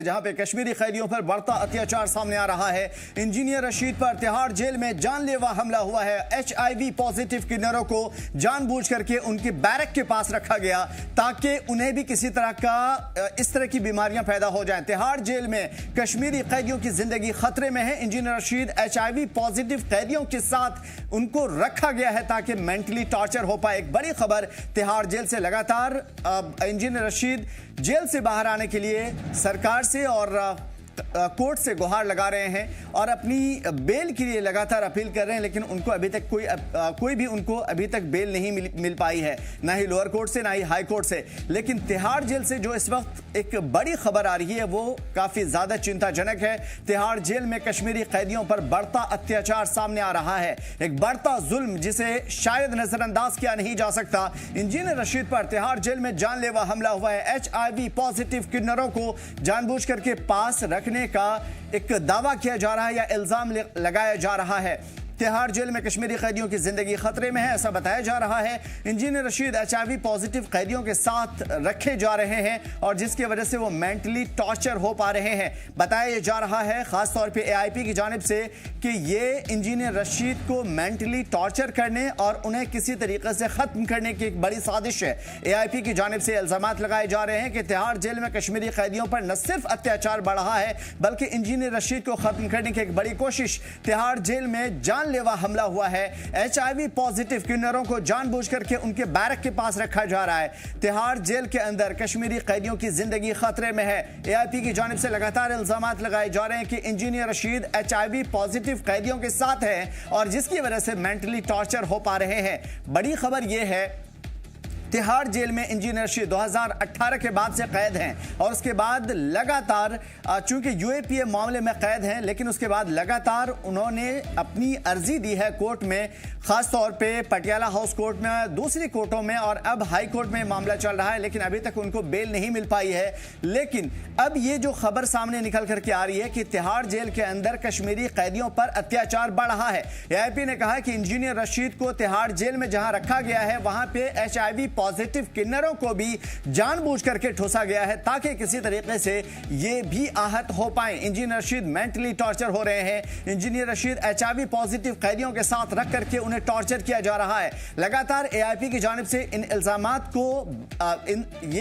जहां पे कश्मीरी कैदियों पर बढ़ता अत्याचार सामने आ रहा है। इंजीनियर रशीद पर तिहाड़ जेल में जानलेवा हमला हुआ है। HIV पॉजिटिव किन्नरों को जानबूझ करके उनके बैरक के पास रखा गया ताकि उन्हें भी किसी तरह का इस तरह की बीमारियां पैदा हो जाएं। तिहाड़ जेल में कश्मीरी कैदियों की जिंदगी खतरे में है। इंजीनियर रशीद HIV पॉजिटिव कैदियों के साथ उनको रखा गया है ताकि मेंटली टॉर्चर हो पाए। एक बड़ी खबर तिहाड़ जेल से लगातार इंजीनियर रशीद जेल से बाहर आने के लिए सरकार से और कोर्ट से गुहार लगा रहे हैं और अपनी बेल के लिए लगातार अपील कर रहे हैं, लेकिन उनको अभी तक कोई भी उनको अभी तक बेल नहीं मिल पाई है, ना ही लोअर कोर्ट से ना ही हाई कोर्ट से। लेकिन तिहाड़ जेल से जो इस वक्त एक बड़ी खबर आ रही है वो काफी ज्यादा चिंताजनक है। तिहाड़ जेल में कश्मीरी कैदियों पर बढ़ता अत्याचार सामने आ रहा है, एक बढ़ता जुल्म जिसे शायद नजरअंदाज किया नहीं जा सकता। इंजीनियर रशीद पर तिहाड़ जेल में जानलेवा हमला हुआ है। HIV पॉजिटिव किन्नरों को जानबूझ करके पास रखने का एक दावा किया जा रहा है या इल्जाम लगाया जा रहा है। तिहाड़ जेल में कश्मीरी कैदियों की जिंदगी खतरे में है, ऐसा बताया जा रहा है। इंजीनियर रशीद HIV पॉजिटिव कैदियों के साथ रखे जा रहे हैं और जिसकी वजह से वो मेंटली टॉर्चर हो पा रहे हैं। बताया जा रहा है खासतौर पे AIP की जानिब से कि ये इंजीनियर रशीद को मेंटली टॉर्चर करने और उन्हें किसी तरीके से खत्म करने की एक बड़ी साजिश है। AIP की जानिब से इल्जामात लगाए जा रहे हैं कि तिहाड़ जेल में कश्मीरी कैदियों पर न सिर्फ अत्याचार बढ़ रहा है बल्कि इंजीनियर रशीद को खत्म करने की एक बड़ी कोशिश। तिहाड़ जेल में जानलेवा हमला हुआ है। HIV पॉजिटिव किन्नरों को जानबूझ करके उनके बैरक के पास रखा जा रहा है। तिहाड़ जेल के अंदर कश्मीरी कैदियों की जिंदगी खतरे में है। AIP की जानिब से लगातार इल्जामात लगाए जा रहे हैं कि इंजीनियर रशीद HIV पॉजिटिव कैदियों के साथ है और जिसकी वजह से मेंटली टॉर्चर हो पा रहे हैं। बड़ी खबर यह है तिहाड़ जेल में इंजीनियर रशीद 2018 के बाद से कैद हैं और उसके बाद लगातार चूंकि UAPA मामले में कैद हैं, लेकिन उसके बाद लगातार उन्होंने अपनी अर्जी दी है कोर्ट में, खासतौर पे पटियाला हाउस कोर्ट में, दूसरी कोर्टों में और अब हाई कोर्ट में मामला चल रहा है, लेकिन अभी तक उनको बेल नहीं मिल पाई है। लेकिन अब ये जो खबर सामने निकल करके आ रही है कि तिहाड़ जेल के अंदर कश्मीरी कैदियों पर अत्याचार बढ़ रहा है। AIP ने कहा कि इंजीनियर रशीद को तिहाड़ जेल में जहां रखा गया है वहां पे HIV पॉजिटिव किन्नरों को भी जानबूझ करके ठूसा गया है ताकि किसी तरीके से ये भी आहत हो पाए। इंजीनियर रशीद मेंटली टॉर्चर हो रहे हैं। इंजीनियर रशीद HIV पॉजिटिव कैदियों के साथ रख करके उन्हें टॉर्चर किया जा रहा है। लगातार AIP की जानिब से इन इल्जामात को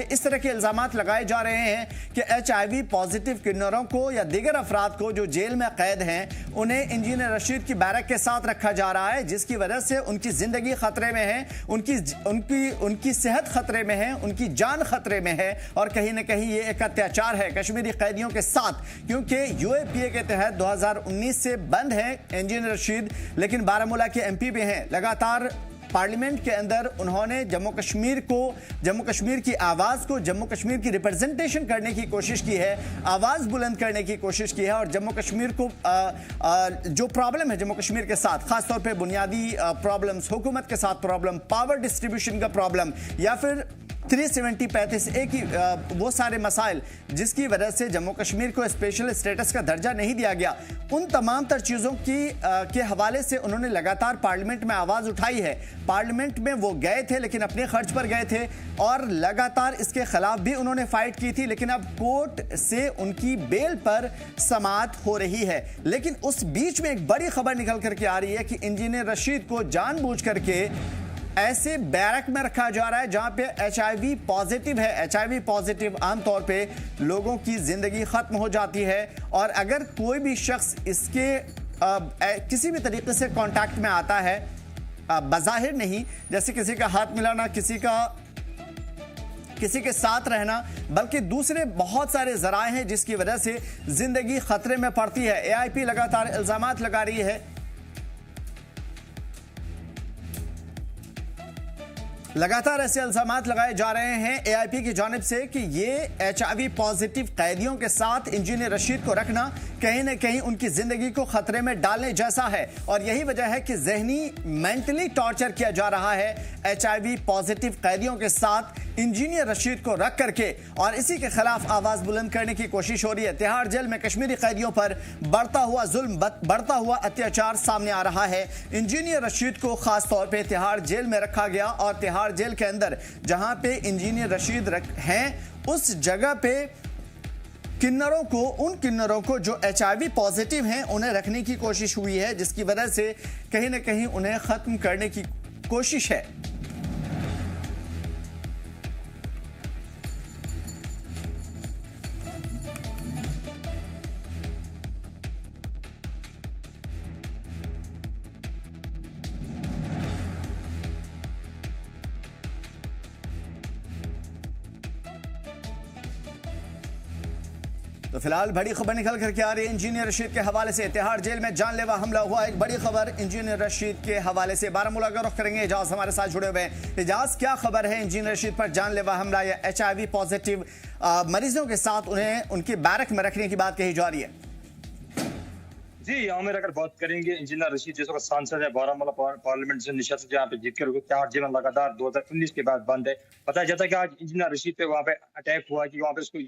इस तरह के इल्जामात लगाए जा रहे हैं कि HIV पॉजिटिव किन्नरों को या दीगर अफराद को जो जेल में कैद हैं उन्हें इंजीनियर रशीद की बैरक के साथ रखा जा रहा है, जिसकी वजह से उनकी जिंदगी खतरे में है, उनकी सेहत खतरे में है, उनकी जान खतरे में है और कहीं ना कहीं ये एक अत्याचार है कश्मीरी कैदियों के साथ। क्योंकि UAPA के तहत 2019 से बंद है इंजीनियर रशीद, लेकिन बारामूला के MP भी हैं। लगातार पार्लियामेंट के अंदर उन्होंने जम्मू कश्मीर की आवाज़ को, जम्मू कश्मीर की रिप्रेजेंटेशन करने की कोशिश की है, आवाज़ बुलंद करने की कोशिश की है और जम्मू कश्मीर को जो प्रॉब्लम है जम्मू कश्मीर के साथ, खासतौर पे बुनियादी प्रॉब्लम्स, हुकूमत के साथ प्रॉब्लम, पावर डिस्ट्रीब्यूशन का प्रॉब्लम या फिर 370-35A की वो सारे मसाइल जिसकी वजह से जम्मू कश्मीर को स्पेशल स्टेटस का दर्जा नहीं दिया गया, उन तमाम तर चीज़ों के हवाले से उन्होंने लगातार पार्लियामेंट में आवाज़ उठाई है। पार्लियामेंट में वो गए थे लेकिन अपने खर्च पर गए थे और लगातार इसके खिलाफ भी उन्होंने फाइट की थी, लेकिन अब कोर्ट से उनकी बेल पर समाअत हो रही है। लेकिन उस बीच में एक बड़ी खबर निकल करके आ रही है कि इंजीनियर रशीद को जानबूझ करके ऐसे बैरक में रखा जा रहा है जहां पे HIV पॉजिटिव है। HIV पॉजिटिव आमतौर पे लोगों की जिंदगी खत्म हो जाती है और अगर कोई भी शख्स इसके किसी भी तरीके से कांटेक्ट में आता है, बज़ाहिर नहीं जैसे किसी का हाथ मिलाना, किसी के साथ रहना, बल्कि दूसरे बहुत सारे जराए हैं जिसकी वजह से जिंदगी खतरे में पड़ती है। AIP लगातार इल्जामात लगा रही है, लगातार ऐसे इल्जामात लगाए जा रहे हैं AIP की जानिब से कि ये HIV पॉजिटिव कैदियों के साथ इंजीनियर रशीद को रखना कहीं न कहीं उनकी जिंदगी को खतरे में डालने जैसा है और यही वजह है कि जहनी मेंटली टॉर्चर किया जा रहा है HIV पॉजिटिव कैदियों के साथ इंजीनियर रशीद को रख करके और इसी के खिलाफ आवाज बुलंद करने की कोशिश हो रही है। तिहाड़ जेल में कश्मीरी कैदियों पर बढ़ता हुआ जुल्म, बढ़ता हुआ अत्याचार सामने आ रहा है। इंजीनियर रशीद को खास तौर पे तिहाड़ जेल में रखा गया और तिहाड़ जेल के अंदर जहां पे इंजीनियर रशीद हैं उस जगह पे किन्नरों को, उन किन्नरों को जो HIV पॉजिटिव हैं, उन्हें रखने की कोशिश हुई है, जिसकी वजह से कहीं ना कहीं उन्हें खत्म करने की कोशिश है। तो फिलहाल बड़ी खबर निकल करके आ रही है इंजीनियर रशीद के हवाले से। तिहाड़ जेल में जानलेवा हमला हुआ, एक बड़ी खबर इंजीनियर रशीद के हवाले से। बारामूला का रुख करेंगे, एजाज हमारे साथ जुड़े हुए हैं। एजाज, क्या खबर है इंजीनियर रशीद पर जानलेवा हमला या HIV पॉजिटिव मरीजों के साथ उन्हें उनकी बैरक में रखने की बात कही जा रही है? जी, यहाँ में अगर बात करेंगे इंजीनियर रशीद जैसे सांसद है, बारामूला पार्लियामेंट से निशस्त यहाँ पे जीत कर तिहाड़ जेल में लगातार 2019 के बाद बंद है। बताया जाता है कि आज इंजीनियर रशीद पे वहाँ पे अटैक हुआ कि वहाँ पे उसको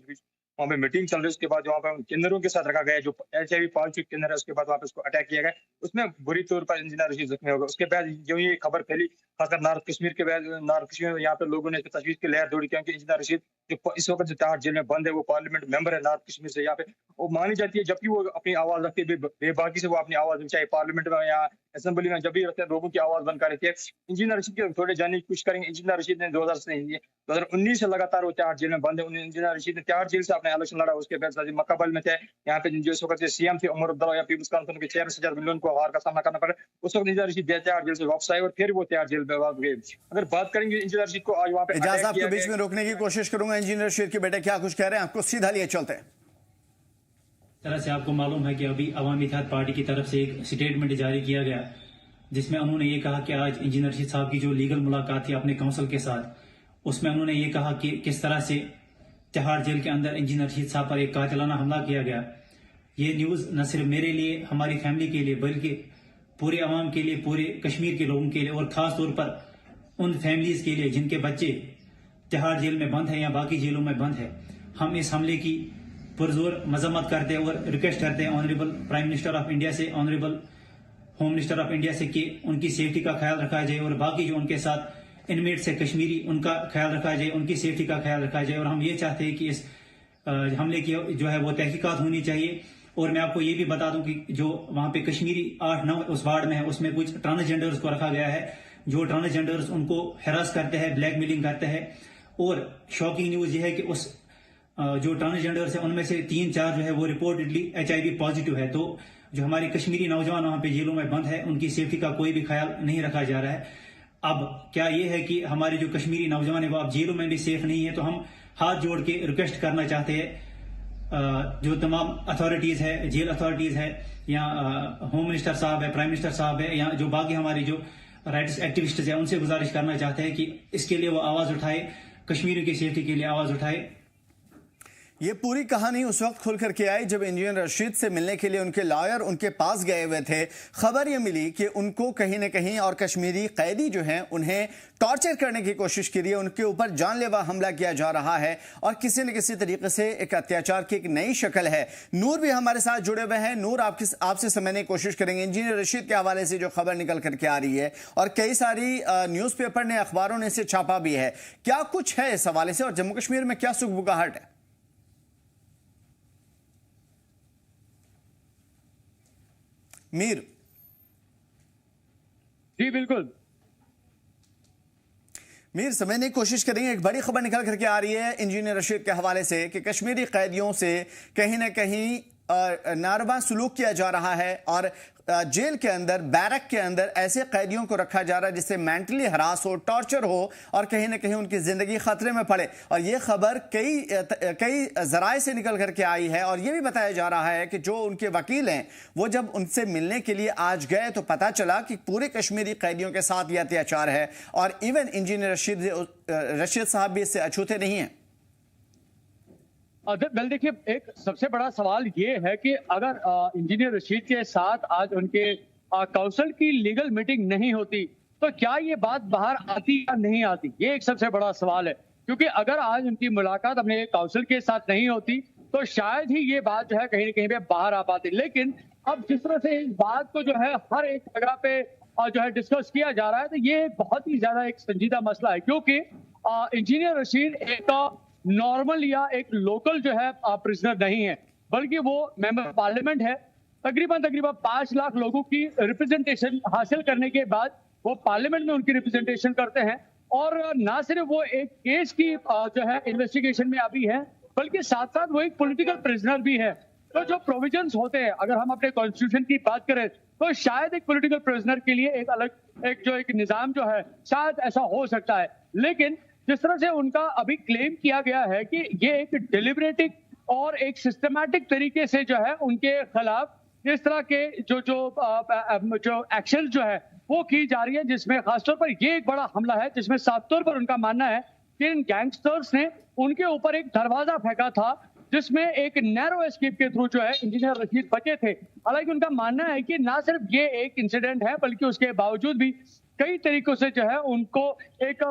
वहाँ पे मीटिंग चल रही है, उसके बाद वहाँ पे किन्नरों के साथ रखा गया, जो HIV पॉजिटिव किन्नर है, उसके बाद वहाँ पे उसको अटैक किया गया, उसमें बुरी तौर पर इंजीनियर रशीद जख्मी हो गया। उसके बाद जो ये खबर फैली, खासकर नॉर्थ कश्मीर के बाद, नॉर्थ कश्मीर में यहाँ पे लोगों ने तशवीश की लहर दौड़ी, क्योंकि इंजीनियर रशीद जो इस वक्त जो तिहाड़ जेल में बंद है, वो पार्लियामेंट मेंबर है नॉर्थ कश्मीर से। यहाँ पे वो मानी जाती है, जबकि वो अपनी आवाज रखते हैं, बेबाकी से वो अपनी आवाज, चाहे पार्लियामेंट में या असेंबली में, जब भी रखते हैं लोगों की आवाज बंद कर रहे थे। इंजीनियर रशीद के थोड़े जानने की कोशिश करेंगे। इंजीनियर रशीद ने 2019 से लगातार वो तिहाड़ जेल में बंद है। इंजीनियर रशीद ने तिहाड़ जेल से अपना इलेक्शन लड़ा, उसके बाद मकबल में थे यहाँ पे जो इस वक्त सीएम थे उमर अब्दुल्ला या पीपल्स कॉन्फ्रेंस के चेयरमैन सज्जाद मिल्लन को हार का सामना करना पड़ा। उस वक्त इंजीनियर रशीद तिहाड़ जेल से वापस आए और फिर वो तिहाड़ जेल में वापस गए। अगर बात करेंगे इंजीनियर रशीद को आज वहाँ पे एजाज, आपको बीच में रोकने की कोशिश करूंगा। इंजीनियर रशीद के बेटे क्या कुछ कह रहे हैं, आपको सीधा लिए चलते हैं। तरह से आपको मालूम है कि अभी अवामी इत्तेहाद पार्टी की तरफ से एक स्टेटमेंट जारी किया गया, जिसमें उन्होंने ये कहा कि आज इंजीनियर रशीद साहब की जो लीगल मुलाकात थी अपने काउंसिल के साथ, उसमें उन्होंने ये कहा कि किस तरह से तिहाड़ जेल के अंदर इंजीनियर रशीद साहब पर एक कातिलाना हमला किया गया। ये न्यूज़ न सिर्फ मेरे लिए, हमारी फैमिली के लिए, बल्कि पूरे अवाम के लिए, पूरे कश्मीर के लोगों के लिए, और ख़ास तौर पर उन फैमिलीज़ के लिए जिनके बच्चे तिहाड़ जेल में बंद है या बाकी जेलों में बंद है। हम इस हमले की पुरजोर मजम्मत करते हैं और रिक्वेस्ट करते हैं honourable prime minister of India से, honourable home minister of India से, कि उनकी सेफ्टी का ख्याल रखा जाए और बाकी जो उनके साथ इनमेट्स है कश्मीरी, उनका ख्याल रखा जाए, उनकी सेफ्टी का ख्याल रखा जाए। और हम ये चाहते हैं कि इस हमले की जो है वो तहकीकात होनी चाहिए। और मैं आपको ये भी बता दूं कि जो वहां पे कश्मीरी 8-9 उस वार्ड में है, उसमें कुछ ट्रांसजेंडर्स को रखा गया है, जो ट्रांसजेंडर्स उनको हैरास करते हैं, ब्लैकमेलिंग करते हैं। और शॉकिंग न्यूज ये है कि उस जो ट्रांसजेंडर्स है उनमें से 3-4 जो है वो रिपोर्टेडली HIV पॉजिटिव है। तो जो हमारे कश्मीरी नौजवान वहां पे जेलों में बंद है, उनकी सेफ्टी का कोई भी ख्याल नहीं रखा जा रहा है। अब क्या ये है कि हमारे जो कश्मीरी नौजवान है वो अब जेलों में भी सेफ नहीं है। तो हम हाथ जोड़ के रिक्वेस्ट करना चाहते हैं जो तमाम अथॉरिटीज है, जेल अथॉरिटीज है, या होम मिनिस्टर साहब है, प्राइम मिनिस्टर साहब है, या जो बाकी हमारी जो राइट्स एक्टिविस्ट है, उनसे गुजारिश करना चाहते हैं कि इसके लिए वो आवाज उठाए, कश्मीरी की सेफ्टी के लिए आवाज उठाए। ये पूरी कहानी उस वक्त खुल करके आई जब इंजीनियर रशीद से मिलने के लिए उनके लॉयर उनके पास गए हुए थे। खबर ये मिली कि उनको कहीं ना कहीं और कश्मीरी कैदी जो हैं उन्हें टॉर्चर करने की कोशिश की है, उनके ऊपर जानलेवा हमला किया जा रहा है और किसी न किसी तरीके से एक अत्याचार की एक नई शक्ल है। नूर भी हमारे साथ जुड़े हुए हैं। नूर, आपसे समझने की कोशिश करेंगे इंजीनियर रशीद के हवाले से जो खबर निकल करके आ रही है, और कई सारी न्यूज़पेपर ने, अखबारों ने इसे छापा भी है। क्या कुछ है इस हवाले से और जम्मू कश्मीर में क्या सुगबुगाहट है? मीर जी बिल्कुल मीर, समझने की कोशिश करेंगे। एक बड़ी खबर निकल करके आ रही है इंजीनियर रशीद के हवाले से कि कश्मीरी कैदियों से कहीं ना कहीं नारवा सलूक किया जा रहा है और जेल के अंदर, बैरक के अंदर ऐसे कैदियों को रखा जा रहा है जिससे मेंटली हरास हो, टॉर्चर हो और कहीं ना कहीं उनकी जिंदगी खतरे में पड़े। और ये खबर कई जराए से निकल करके आई है और ये भी बताया जा रहा है कि जो उनके वकील हैं वो जब उनसे मिलने के लिए आज गए तो पता चला कि पूरे कश्मीरी कैदियों के साथ यह अत्याचार है और इवन इंजीनियर रशीद साहब भी इससे अछूते नहीं है। वेल देखिए, एक सबसे बड़ा सवाल ये है कि अगर इंजीनियर रशीद के साथ आज उनके काउंसिल की लीगल मीटिंग नहीं होती तो क्या ये बात बाहर आती या नहीं आती, ये एक सबसे बड़ा सवाल है। क्योंकि अगर आज उनकी मुलाकात अपने काउंसिल के साथ नहीं होती तो शायद ही ये बात जो है कहीं ना कहीं पे बाहर आ पाती। लेकिन अब जिस तरह से इस बात को जो है हर एक जगह पे जो है डिस्कस किया जा रहा है, तो ये बहुत ही ज्यादा एक संजीदा मसला है। क्योंकि इंजीनियर रशीद एक नॉर्मल या एक लोकल जो है प्रिजनर नहीं है, बल्कि वो मेंबर पार्लियामेंट है। तकरीबन 5 लाख लोगों की रिप्रेजेंटेशन हासिल करने के बाद वो पार्लियामेंट में उनकी रिप्रेजेंटेशन करते हैं। और ना सिर्फ वो एक केस की जो है इन्वेस्टिगेशन में अभी है, बल्कि साथ साथ वो एक पॉलिटिकल प्रिजनर भी है। तो जो प्रोविजंस होते हैं, अगर हम अपने कॉन्स्टिट्यूशन की बात करें, तो शायद एक पॉलिटिकल प्रिजनर के लिए एक अलग एक निजाम जो है शायद ऐसा हो सकता है। लेकिन जिस तरह से उनका अभी क्लेम किया गया है कि ये एक डिलिबरेटिक और एक सिस्टमैटिक तरीके से जो है उनके खिलाफ इस तरह के जो एक्शन जो है वो की जा रही है, जिसमें खासतौर पर ये एक बड़ा हमला है, जिसमें साफ तौर पर उनका मानना है कि इन गैंगस्टर्स ने उनके ऊपर एक दरवाजा फेंका था, जिसमें एक नैरो एस्केप के थ्रू जो है इंजीनियर रशीद बचे थे। हालांकि उनका मानना है कि ना सिर्फ ये एक इंसिडेंट है, बल्कि उसके बावजूद भी कई तरीकों से जो है उनको एक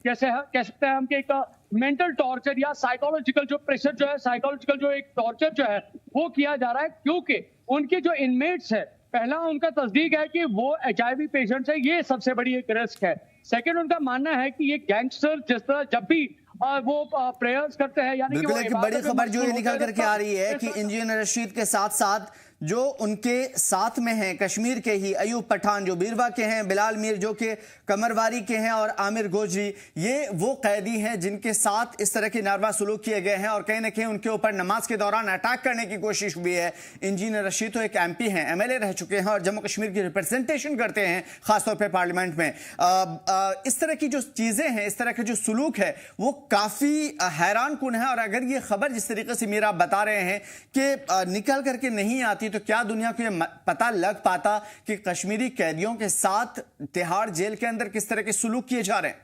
कैसे कह सकते हैं हम कि एक मेंटल टॉर्चर या साइकोलॉजिकल जो प्रेशर जो है, साइकोलॉजिकल जो एक टॉर्चर जो है वो किया जा रहा है। क्योंकि उनके जो इनमेट्स है, पहला उनका तस्दीक है कि वो HIV पेशेंट्स है, ये सबसे बड़ी एक रिस्क है। सेकंड, उनका मानना है कि ये गैंगस्टर जिस तरह जब भी वो प्रेयर्स करते हैं, यानी बिल्कुल एक बड़ी खबर जो ये निकल करके आ रही है कि इंजीनियर रशीद के साथ साथ जो उनके साथ में हैं कश्मीर के ही अयूब पठान जो बीरवा के हैं, बिलाल मीर जो के कमरवारी के हैं और आमिर गोजरी, ये वो कैदी हैं जिनके साथ इस तरह के नारवा सलूक किए गए हैं और कहीं ना कहीं उनके ऊपर नमाज के दौरान अटैक करने की कोशिश हुई है। इंजीनियर रशीद तो एक MP हैं, MLA रह चुके हैं और जम्मू कश्मीर की रिप्रेजेंटेशन करते हैं खासतौर पर पार्लियामेंट में। इस तरह की जो चीजें हैं, इस तरह का जो सलूक है वो काफी हैरान कुन है। और अगर ये खबर जिस तरीके से मीरा बता रहे हैं कि निकल करके नहीं आती, तो क्या दुनिया को ये पता लग पाता कि कश्मीरी कैदियों के साथ तिहाड़ जेल के अंदर किस तरह के सलूक किए जा रहे हैं?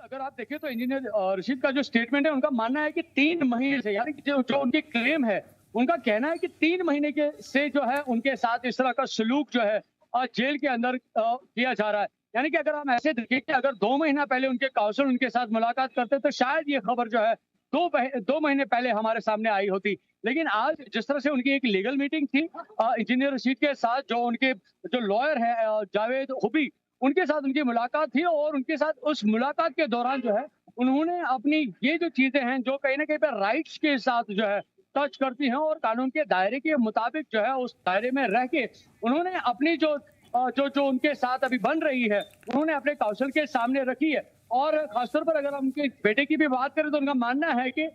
अगर आप देखें तो इंजीनियर रशीद का जो स्टेटमेंट है, उनका मानना है कि 3 महीने से, यानी जो उनकी क्लेम है, उनका कहना है कि 3 महीने के से जो है उनके साथ इस तरह का सलूक जो है जेल के अंदर किया जा रहा है। यानी कि अगर हम ऐसे देखें कि अगर 2 महीना पहले उनके काउंसिल उनके साथ मुलाकात करते तो शायद ये खबर जो है 2 महीने पहले हमारे सामने आई होती। लेकिन आज जिस तरह से उनकी एक लीगल मीटिंग थी इंजीनियर रशीद के साथ, जो उनके जो लॉयर है जावेद हुबी, उनके साथ उनकी मुलाकात थी और उनके साथ उस मुलाकात के दौरान जो है उन्होंने अपनी ये जो चीजें हैं जो कहीं ना कहीं पर राइट्स के साथ जो है टच करती हैं और कानून के दायरे के मुताबिक जो है उस दायरे में रह के उन्होंने अपनी जो उनके साथ अभी बन रही है उन्होंने अपने काउंसिल के सामने रखी है। और खासतौर पर अगर हम उनके बेटे की भी बात करें तो उनका मानना है कि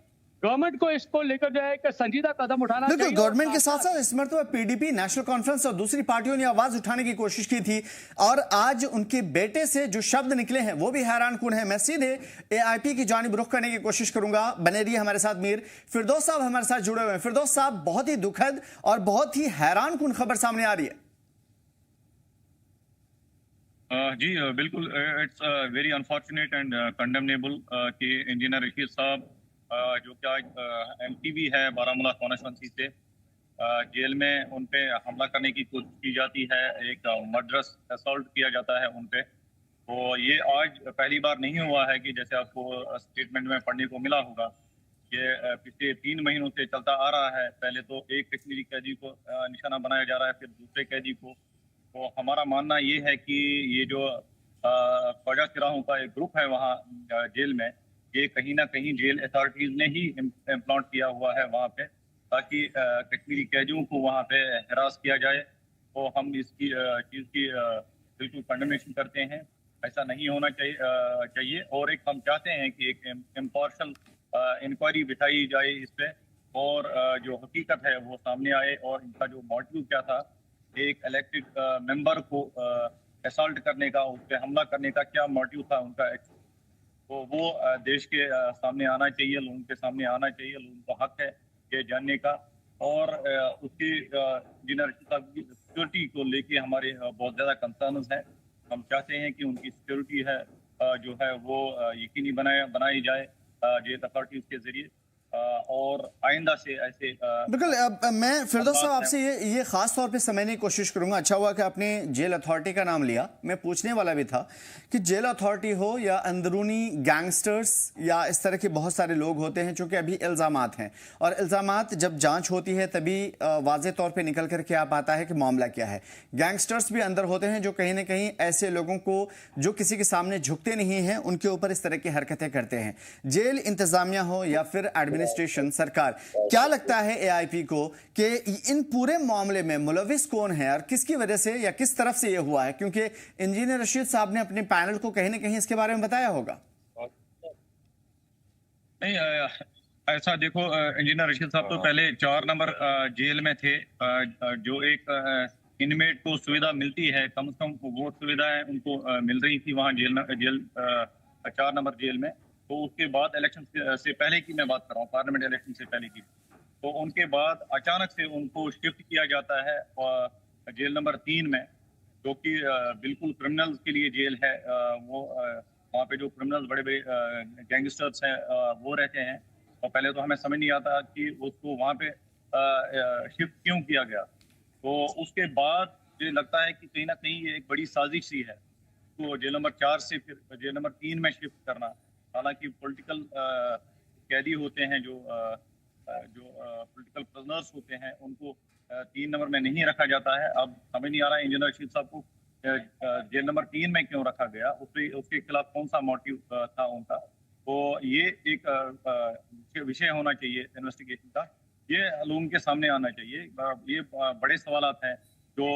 गवर्नमेंट को इसको लेकर जो है एक संजीदा कदम उठाना चाहिए। बिल्कुल, गवर्नमेंट के साथ साथ इस मरतबा PDP, नेशनल कॉन्फ्रेंस और दूसरी पार्टियों ने आवाज उठाने की कोशिश की थी और आज उनके बेटे से जो शब्द निकले हैं वो भी हैरान कुन है। मैं सीधे AIP की जानिब रुख करने की कोशिश करूंगा। बने रहिए हमारे साथ। मीर फिरदौस साहब हमारे साथ जुड़े हुए हैं। फिरदौस साहब, बहुत ही दुखद और बहुत ही हैरान कुन खबर सामने आ रही है। जी बिल्कुल, it's very unfortunate and condemnable कि इंजीनियर रशीद साहब जो कि आज MP भी है बारामूला कॉन्स्टिट्यूंसी से, जेल में उन पे हमला करने की कोशिश की जाती है, एक मर्डरस असॉल्ट किया जाता है उन पे। तो ये आज पहली बार नहीं हुआ है कि जैसे आपको स्टेटमेंट में पढ़ने को मिला होगा, ये पिछले 3 महीनों से चलता आ रहा है। पहले तो एक कश्मीरी कैदी को निशाना बनाया जा रहा है, फिर दूसरे कैदी को। तो हमारा मानना ये है कि ये जो ख्वाजा सिराहों का एक ग्रुप है वहाँ जेल में, ये कहीं ना कहीं जेल अथॉरिटीज ने ही इम्प्लांट किया हुआ है वहाँ पे, ताकि कश्मीरी कैदियों को वहाँ पे हरास किया जाए। तो हम इसकी चीज़ की बिल्कुल कंडेमेशन करते हैं। ऐसा नहीं होना चाहिए और एक हम चाहते हैं कि एक इम्पार्शल इंक्वायरी बिठाई जाए इस पे और जो हकीकत है वो सामने आए और इनका जो मोटिव क्या था, एक इलेक्टेड मेंबर को असॉल्ट करने का, उस पर हमला करने का क्या मोटिव था उनका, तो वो देश के सामने आना चाहिए, लोगों के सामने आना चाहिए। लोगों को हक है ये जानने का। और उसकी इंजीनियर रशीद साहब की सिक्योरिटी को लेके हमारे बहुत ज़्यादा कंसर्न्स हैं। हम चाहते हैं कि उनकी सिक्योरिटी है जो है वो यकीनी बनाई जाए जेल अथॉरिटीज़ के ज़रिए। और आइंदा से ऐसे बिल्कुल। मैं फिरदौस साहब बात आपसे ये खास तौर पे समझने की कोशिश करूंगा। अच्छा हुआ कि आपने जेल अथॉरिटी का नाम लिया। मैं पूछने वाला भी था कि जेल अथॉरिटी हो या अंदरूनी गैंगस्टर्स या इस तरह के बहुत सारे लोग होते हैं, चूंकि अभी इल्जामात हैं और इल्जामात जब जांच होती है तभी वाज़ेह तौर पे निकल करके आ पाता है कि मामला क्या है। गैंगस्टर्स भी अंदर होते हैं जो कहीं ना कहीं ऐसे लोगों को जो किसी के सामने झुकते नहीं हैं उनके ऊपर इस तरह की हरकतें करते हैं। जेल इंतजामिया हो या फिर एडमिनिस्ट्रेशन, सरकार, क्या लगता है एआईपी को कि इन पूरे मामले में मुलविस कौन है और किसकी वजह से या किस तरफ से यह हुआ है? क्योंकि इंजीनियर रशीद साहब ने अपने पैनल को कहीं ना कहीं इसके बारे में बताया होगा। नहीं, ऐसा देखो, इंजीनियर रशीद साहब तो पहले 4 नंबर जेल में थे। जो एक इनमेट को सुविधा मिलती है, कम से कम वो सुविधाएं उनको मिल रही थी वहाँ जेल 4 नंबर जेल में। तो उसके बाद इलेक्शन से पहले की मैं बात कर रहा हूँ, पार्लियामेंट इलेक्शन से पहले की। तो उनके बाद अचानक से उनको शिफ्ट किया जाता है जेल नंबर 3 में, जो कि बिल्कुल क्रिमिनल्स के लिए जेल है। वो वहाँ पे जो क्रिमिनल्स बड़े बड़े गैंगस्टर्स हैं वो रहते हैं। और पहले तो हमें समझ नहीं आता कि उसको वहाँ पे शिफ्ट क्यों किया गया। तो उसके बाद मुझे लगता है कि कहीं ना कहीं ये एक बड़ी साजिश सी है तो जेल नंबर 4 से फिर जेल नंबर 3 में शिफ्ट करना। हालांकि पॉलिटिकल कैदी होते हैं, जो पॉलिटिकल प्रिजनर्स होते हैं, उनको 3 नंबर में नहीं रखा जाता है। अब समझ नहीं आ रहा है इंजीनियर रशीद साहब को जेल नंबर 3 में क्यों रखा गया, उसके खिलाफ कौन सा मोटिव था उनका। तो ये एक विषय होना चाहिए इन्वेस्टिगेशन का, ये लोगों के सामने आना चाहिए। ये बड़े सवालात हैं जो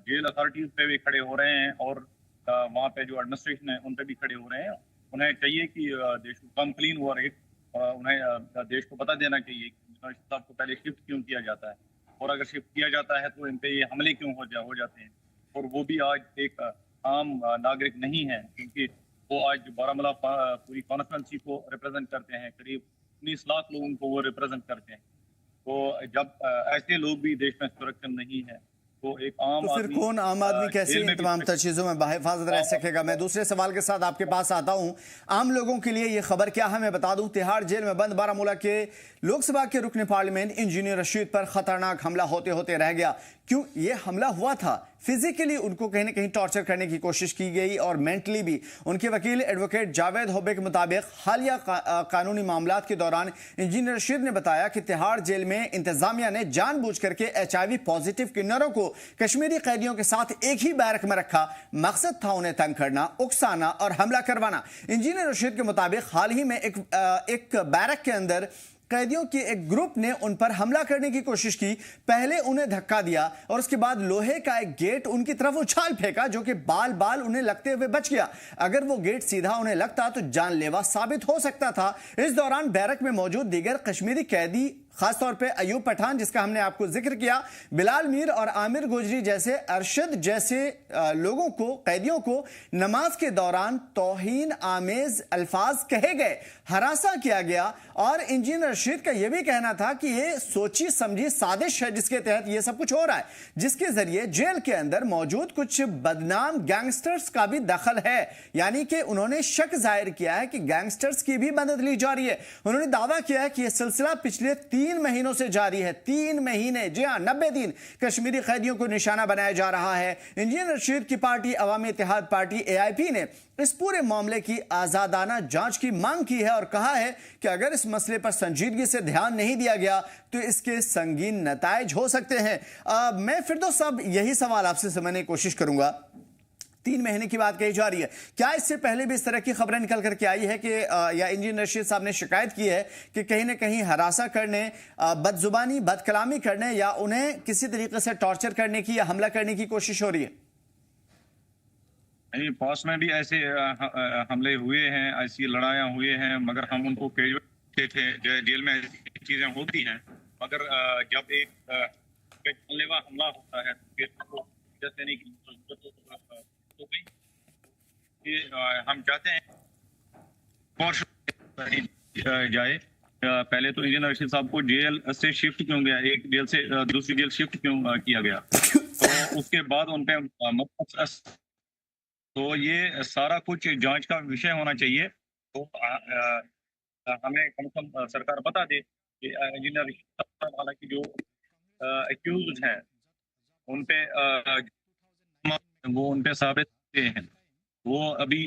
जेल अथॉरिटीज पे भी खड़े हो रहे हैं और वहाँ पे जो एडमिनिस्ट्रेशन है उन पे भी खड़े हो रहे हैं। उन्हें चाहिए कि देश को कम क्लीन हुआ रहे। उन्हें देश को बता देना चाहिए कि साहब को पहले शिफ्ट क्यों किया जाता है, और अगर शिफ्ट किया जाता है तो इन पे ये हमले क्यों हो जाते हैं। और वो भी आज एक आम नागरिक नहीं है, क्योंकि वो आज बारामूला पूरी कॉन्स्टिट्यूंसी को रिप्रेजेंट करते हैं। करीब 19 लाख लोगों को वो रिप्रेजेंट करते हैं। तो जब ऐसे लोग भी देश में सुरक्षित नहीं है तो एक आम तो फिर कौन आम आदमी कैसे इन तमाम चीजों में बाहिफाजत रह सकेगा? मैं दूसरे सवाल के साथ आपके पास आता हूं। आम लोगों के लिए ये खबर क्या है मैं बता दूं। तिहाड़ जेल में बंद बारामूला के लोकसभा के रुकन पार्लियामेंट इंजीनियर रशीद पर खतरनाक हमला होते होते रह गया। क्यों ये हमला हुआ था? फिजिकली उनको कहीं ना कहीं टॉर्चर करने की कोशिश की गई और मेंटली भी। उनके वकील एडवोकेट जावेद होबे के मुताबिक हालिया कानूनी मामलात के दौरान इंजीनियर रशीद ने बताया कि तिहाड़ जेल में इंतजामिया ने जानबूझ करके HIV पॉजिटिव किन्नरों को कश्मीरी कैदियों के साथ एक ही बैरक में रखा। मकसद था उन्हें तंग करना, उकसाना और हमला करवाना। इंजीनियर रशीद के मुताबिक हाल ही में एक बैरक के अंदर कैदियों के एक ग्रुप ने उन पर हमला करने की कोशिश की। पहले उन्हें धक्का दिया और उसके बाद लोहे का एक गेट उनकी तरफ उछाल फेंका, जो कि बाल बाल उन्हें लगते हुए बच गया। अगर वो गेट सीधा उन्हें लगता तो जानलेवा साबित हो सकता था। इस दौरान बैरक में मौजूद दीगर कश्मीरी कैदी, खासतौर पे अयूब पठान जिसका हमने आपको जिक्र किया, बिलाल मीर और आमिर गोजरी जैसे, अरशद जैसे लोगों को, कैदियों को नमाज के दौरान तौहीन आमेज अल्फाज कहे गए, हरासा किया गया। और इंजीनियर रशीद का यह भी कहना था कि यह सोची समझी साजिश है जिसके तहत यह सब कुछ हो रहा है, जिसके जरिए जेल के अंदर मौजूद कुछ बदनाम गैंगस्टर्स का भी दखल है। यानी कि उन्होंने शक जाहिर किया है कि गैंगस्टर्स की भी मदद ली जा रही है। उन्होंने दावा किया है कि यह सिलसिला पिछले 3 महीनों से जारी है। 3 महीने, जी हां, 90 दिन कश्मीरी कैदियों को निशाना बनाया जा रहा है। इंजीनियर रशीद की पार्टी अवामी इत्तेहाद पार्टी AIP ने इस पूरे मामले की आजादाना जांच की मांग की है और कहा है कि अगर इस मसले पर संजीदगी से ध्यान नहीं दिया गया तो इसके संगीन नताइज हो सकते हैं। मैं फिरदौस साहब यही सवाल आपसे समझने की कोशिश करूंगा। 3 महीने की बात कही जा रही है, क्या इससे पहले भी इस तरह की खबरें निकल करके आई है कि या इंजीनियर रशीद साहब ने शिकायत की है कि कहीं ना कहीं हरासा करने, बदजुबानी, बदकलामी करने या उन्हें किसी तरीके से टॉर्चर करने की या हमला करने की कोशिश हो रही है? नहीं, पास में भी ऐसे हमले हुए हैं, ऐसी लड़ाइयाँ हुए हैं, मगर हम उनको कैजुअल थे। जेल में ऐसी चीजें होती हैं, मगर जब एक जानलेवा हमला होता है तो फिर देने की जरूरत हो गई। हम चाहते हैं और जाए। पहले तो इंजीनियर रशीद साहब को जेल से शिफ्ट क्यों गया, एक जेल से दूसरी जेल शिफ्ट क्यों किया गया, तो उसके बाद उन पे तो ये सारा कुछ जांच का विषय होना चाहिए। तो हमें कम से कम सरकार बता दे कि इंजीनियर रशीद साहब हालांकि जो एक्यूज हैं उन पे वो उन पे साबित हुए हैं, वो अभी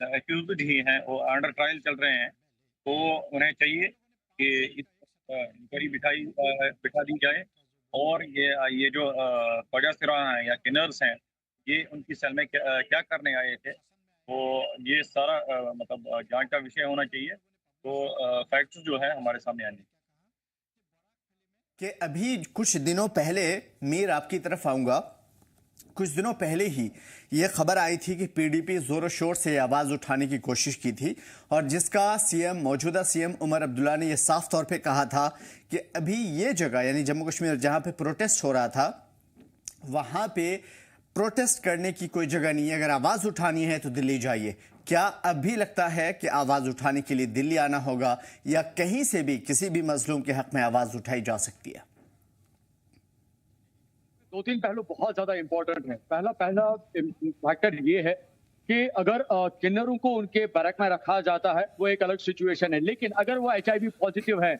एक्यूज ही हैं और अंडर ट्रायल चल रहे हैं, तो उन्हें चाहिए कि इंक्वायरी बिठा दी जाए और ये जो ख्वाजा सिराह हैं या किन्नर्स हैं, ये उनकी सेल में क्या करने आए थे, तो ये सारा मतलब जांच का विषय होना चाहिए। तो फैक्ट्स जो है हमारे सामने आने कि अभी कुछ दिनों पहले मीर आपकी तरफ आऊंगा, कुछ दिनों पहले ही ये खबर आई थी कि पीडीपी जोर शोर से आवाज उठाने की कोशिश की थी और जिसका मौजूदा सीएम उमर अब्दुल्ला ने यह साफ तौर पे कहा था कि अभी ये जगह यानी जम्मू कश्मीर जहां पे प्रोटेस्ट हो रहा था वहां पे प्रोटेस्ट करने की कोई जगह नहीं है, अगर आवाज उठानी है तो दिल्ली जाइए। क्या अब भी लगता है कि आवाज उठाने के लिए दिल्ली आना होगा या कहीं से भी किसी भी मजलूम के हक में आवाज उठाई जा सकती है? दो तीन पहलू बहुत ज्यादा इंपॉर्टेंट है। पहला फैक्टर ये है कि अगर किन्नरों को उनके बैरक में रखा जाता है वो एक अलग सिचुएशन है, लेकिन अगर वो HIV पॉजिटिव है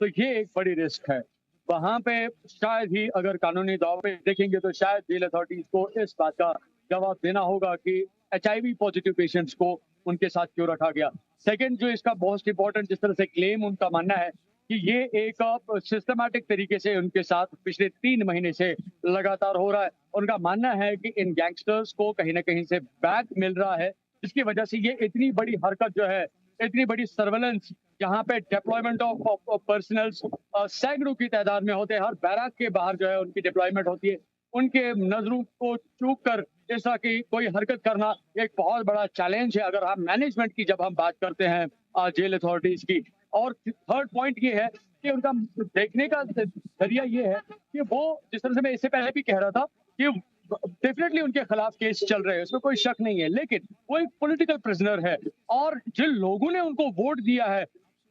तो ये एक बड़ी रिस्क है। वहां पे शायद ही अगर कानूनी दाव पे देखेंगे तो शायद जेल अथॉरिटीज को इस बात का जवाब देना होगा कि HIV पॉजिटिव पेशेंट्स को उनके साथ क्यों रखा गया। सेकंड जो इसका बहुत इंपॉर्टेंट जिस तरह से क्लेम उनका मानना है कि ये एक सिस्टमैटिक तरीके से उनके साथ पिछले 3 महीने से लगातार हो रहा है। उनका मानना है कि इन गैंगस्टर्स को कहीं ना कहीं से बैक मिल रहा है, जिसकी वजह से ये इतनी बड़ी हरकत जो है, इतनी बड़ी सर्वेलेंस, यहाँ पे डिप्लॉयमेंट ऑफ पर्सनल्स सैकड़ों की तादाद में होते हैं। हर बैरक के बाहर जो है उनकी डिप्लॉयमेंट होती है। उनके नजरों को चूक कर इस तरह की कोई हरकत करना एक बहुत बड़ा चैलेंज है अगर हम मैनेजमेंट की जब हम बात करते हैं जेल अथॉरिटीज की। और थर्ड पॉइंट ये है कि उनका देखने का जरिया ये है कि वो जिस तरह से मैं इससे पहले भी कह रहा था कि डेफिनेटली उनके खिलाफ केस चल रहे हैं, उसमें कोई शक नहीं है, लेकिन वो एक पॉलिटिकल प्रिजनर है और जिन लोगों ने उनको वोट दिया है,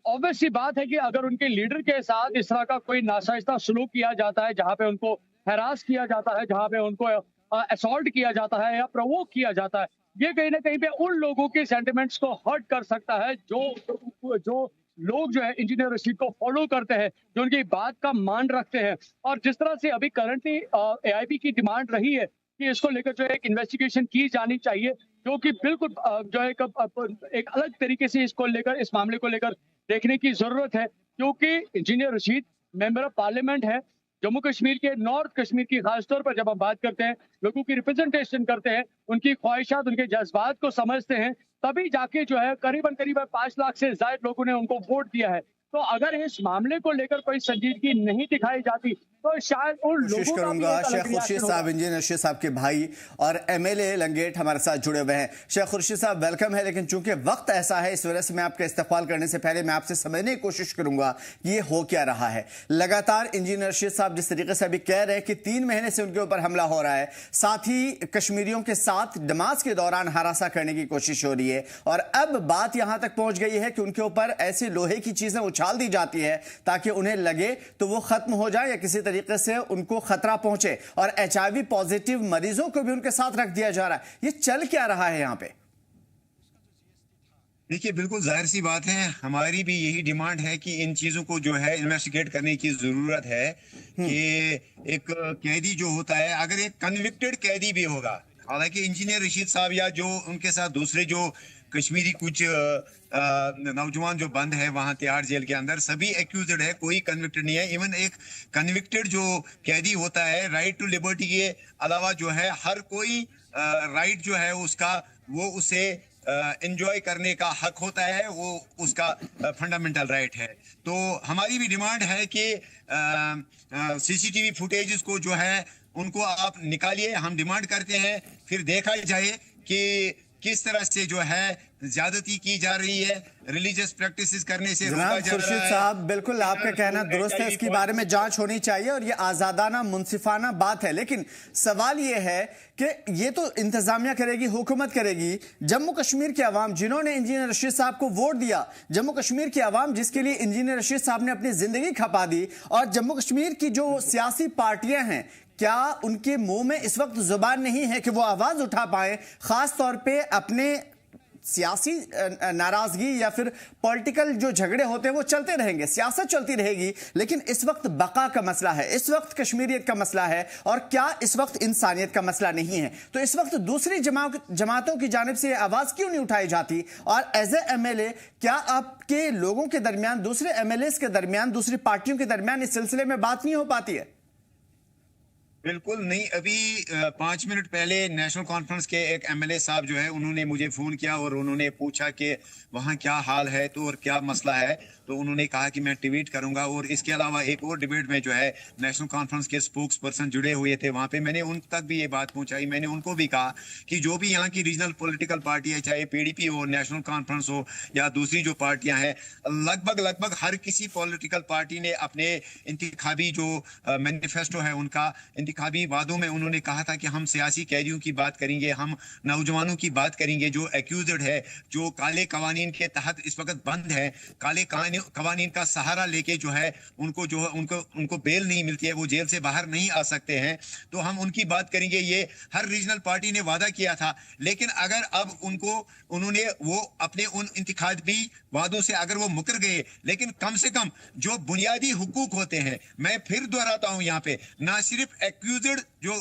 ऑब्वियस सी बात है कि अगर उनके लीडर के साथ इस तरह का कोई नासाइस्ता सलूक किया जाता है, जहां पे उनको हैरास किया जाता है, जहां पे उनको असॉल्ट किया जाता है या प्रोवोक किया जाता है, ये कहीं ना कहीं पे उन लोगों के सेंटिमेंट्स को हर्ट कर सकता है जो लोग जो है इंजीनियर रशीद को फॉलो करते हैं, जो उनकी बात का मान रखते हैं। और जिस तरह से अभी करंटली AIB की डिमांड रही है कि इसको लेकर जो है एक इन्वेस्टिगेशन की जानी चाहिए, जो कि बिल्कुल जो है एक अलग तरीके से इसको लेकर, इस मामले को लेकर देखने की जरूरत है, क्योंकि engineer Rashid member of parliament है जम्मू कश्मीर के, नॉर्थ कश्मीर की खासतौर पर जब हम बात करते हैं, लोगों की रिप्रेजेंटेशन करते हैं, उनकी ख्वाहिशात, उनके जज्बात को समझते हैं, तभी जाके जो है करीबन 5 लाख से ज्यादा लोगों ने उनको वोट दिया है। तो अगर इस मामले को लेकर कोई संजीदगी नहीं दिखाई जाती तो शायद उन कोशिश लोगों करूंगा। शेख खुर्शीद साहब, इंजीनियर रशीद साहब के भाई और MLA लंगेट हमारे साथ जुड़े हुए हैं। शेख खुर्शीद साहब वेलकम है, लेकिन चूंकि वक्त ऐसा है इस वजह से मैं आपका इस्तकबाल करने से पहले मैं आपसे समझने की कोशिश करूंगा कि ये हो क्या रहा है। लगातार इंजीनियर रशीद साहब जिस तरीके से अभी कह रहे हैं कि 3 महीने से उनके ऊपर हमला हो रहा है, साथ ही कश्मीरियों के साथ नमाज के दौरान हरासा करने की कोशिश हो रही है और अब बात यहां तक पहुंच गई है कि उनके ऊपर ऐसी लोहे की चीजें उछाल दी जाती है ताकि उन्हें लगे तो वो खत्म हो जाए या किसी तरीके से उनको खतरा पहुंचे, और HIV पॉजिटिव मरीजों को भी उनके साथ रख दिया जा रहा है। ये चल क्या रहा है यहां पे? देखिए, बिल्कुल जाहिर सी बात है, हमारी भी यही डिमांड है कि इन चीजों को जो है इन्वेस्टिगेट करने की जरूरत है कि एक कैदी जो होता है, अगर एक कन्विक्टेड कैदी भी होगा, हालांकि इंजीनियर रशीद साहब या जो उनके साथ दूसरे जो कश्मीरी कुछ नौजवान जो बंद है वहां तिहाड़ जेल के अंदर, सभी एक्यूज्ड है, कोई कन्विक्टेड नहीं है। इवन एक कन्विक्टेड जो कैदी होता है, राइट टू लिबर्टी के अलावा जो है हर कोई राइट जो है उसका, वो उसे एंजॉय करने का हक होता है, वो उसका फंडामेंटल राइट है। तो हमारी भी डिमांड है कि CCTV फुटेजेस को जो है उनको आप निकालिए। हम डिमांड करते हैं फिर देखा जाए कि किस तरह से जो है ज्यादती की जा रही है, रिलीजियस प्रैक्टिसेस करने से रोका जा रहा है। खुर्शीद साहब, बिल्कुल आपका कहना दुरुस्त है, इसके बारे में जांच होनी चाहिए और ये आजादाना मुंसिफाना बात है, लेकिन सवाल ये है कि ये तो इंतजामिया करेगी, हुकूमत करेगी। जम्मू कश्मीर के अवाम जिन्होंने इंजीनियर रशीद साहब को वोट दिया, जम्मू कश्मीर के अवाम जिसके लिए इंजीनियर रशीद साहब ने अपनी जिंदगी खपा दी, और जम्मू कश्मीर की जो सियासी पार्टियां हैं, क्या उनके मुंह में इस वक्त जुबान नहीं है कि वो आवाज उठा पाए, खास तौर पे अपने सियासी नाराजगी या फिर पॉलिटिकल जो झगड़े होते हैं वो चलते रहेंगे, सियासत चलती रहेगी, लेकिन इस वक्त बका का मसला है, इस वक्त कश्मीरियत का मसला है, और क्या इस वक्त इंसानियत का मसला नहीं है? तो इस वक्त दूसरी जमातों की जानिब से आवाज क्यों नहीं उठाई जाती? और एज ए एमएलए क्या आपके लोगों के दरमियान, दूसरे एमएलएस के दरमियान, दूसरी पार्टियों के दरमियान इस सिलसिले में बात नहीं हो पाती है? बिल्कुल नहीं। अभी 5 मिनट पहले नेशनल कॉन्फ्रेंस के एक एमएलए साहब जो है उन्होंने मुझे फोन किया और उन्होंने पूछा कि वहाँ क्या हाल है तो और क्या मसला है, तो उन्होंने कहा कि मैं ट्वीट करूंगा। और इसके अलावा एक और डिबेट में जो है नेशनल कॉन्फ्रेंस के स्पोक्स पर्सन जुड़े हुए थे वहाँ पे, मैंने उन तक भी ये बात पहुंचाई। मैंने उनको भी कहा कि जो भी यहाँ की रीजनल पॉलिटिकल पार्टी है, चाहे पीडीपी हो, नेशनल कॉन्फ्रेंस हो या दूसरी जो पार्टियां हैं, लगभग हर किसी पॉलिटिकल पार्टी ने अपने इंतखाबी जो मैनिफेस्टो है, उनका इंतखाबी वादों में उन्होंने कहा था कि हम सियासी कैदियों की बात करेंगे, हम नौजवानों की बात करेंगे जो एक्यूज्ड है, जो काले कवानीन के तहत इस वक्त बंद है, काले कवानीन का सहारा लेके जो है उनको बेल नहीं मिलती है, वो जेल से बाहर नहीं आ सकते हैं, तो हम उनकी बात करेंगे। ये हर रीजनल पार्टी ने वादा किया था। लेकिन अगर अब उन्होंने वो अपने उन इंतखाबी वादों से अगर वो मुकर गए, लेकिन कम से कम जो बुनियादी हुकूक होते हैं, मैं फिर दोहराता हूं यहाँ पे, ना सिर्फ एक्यूज्ड जो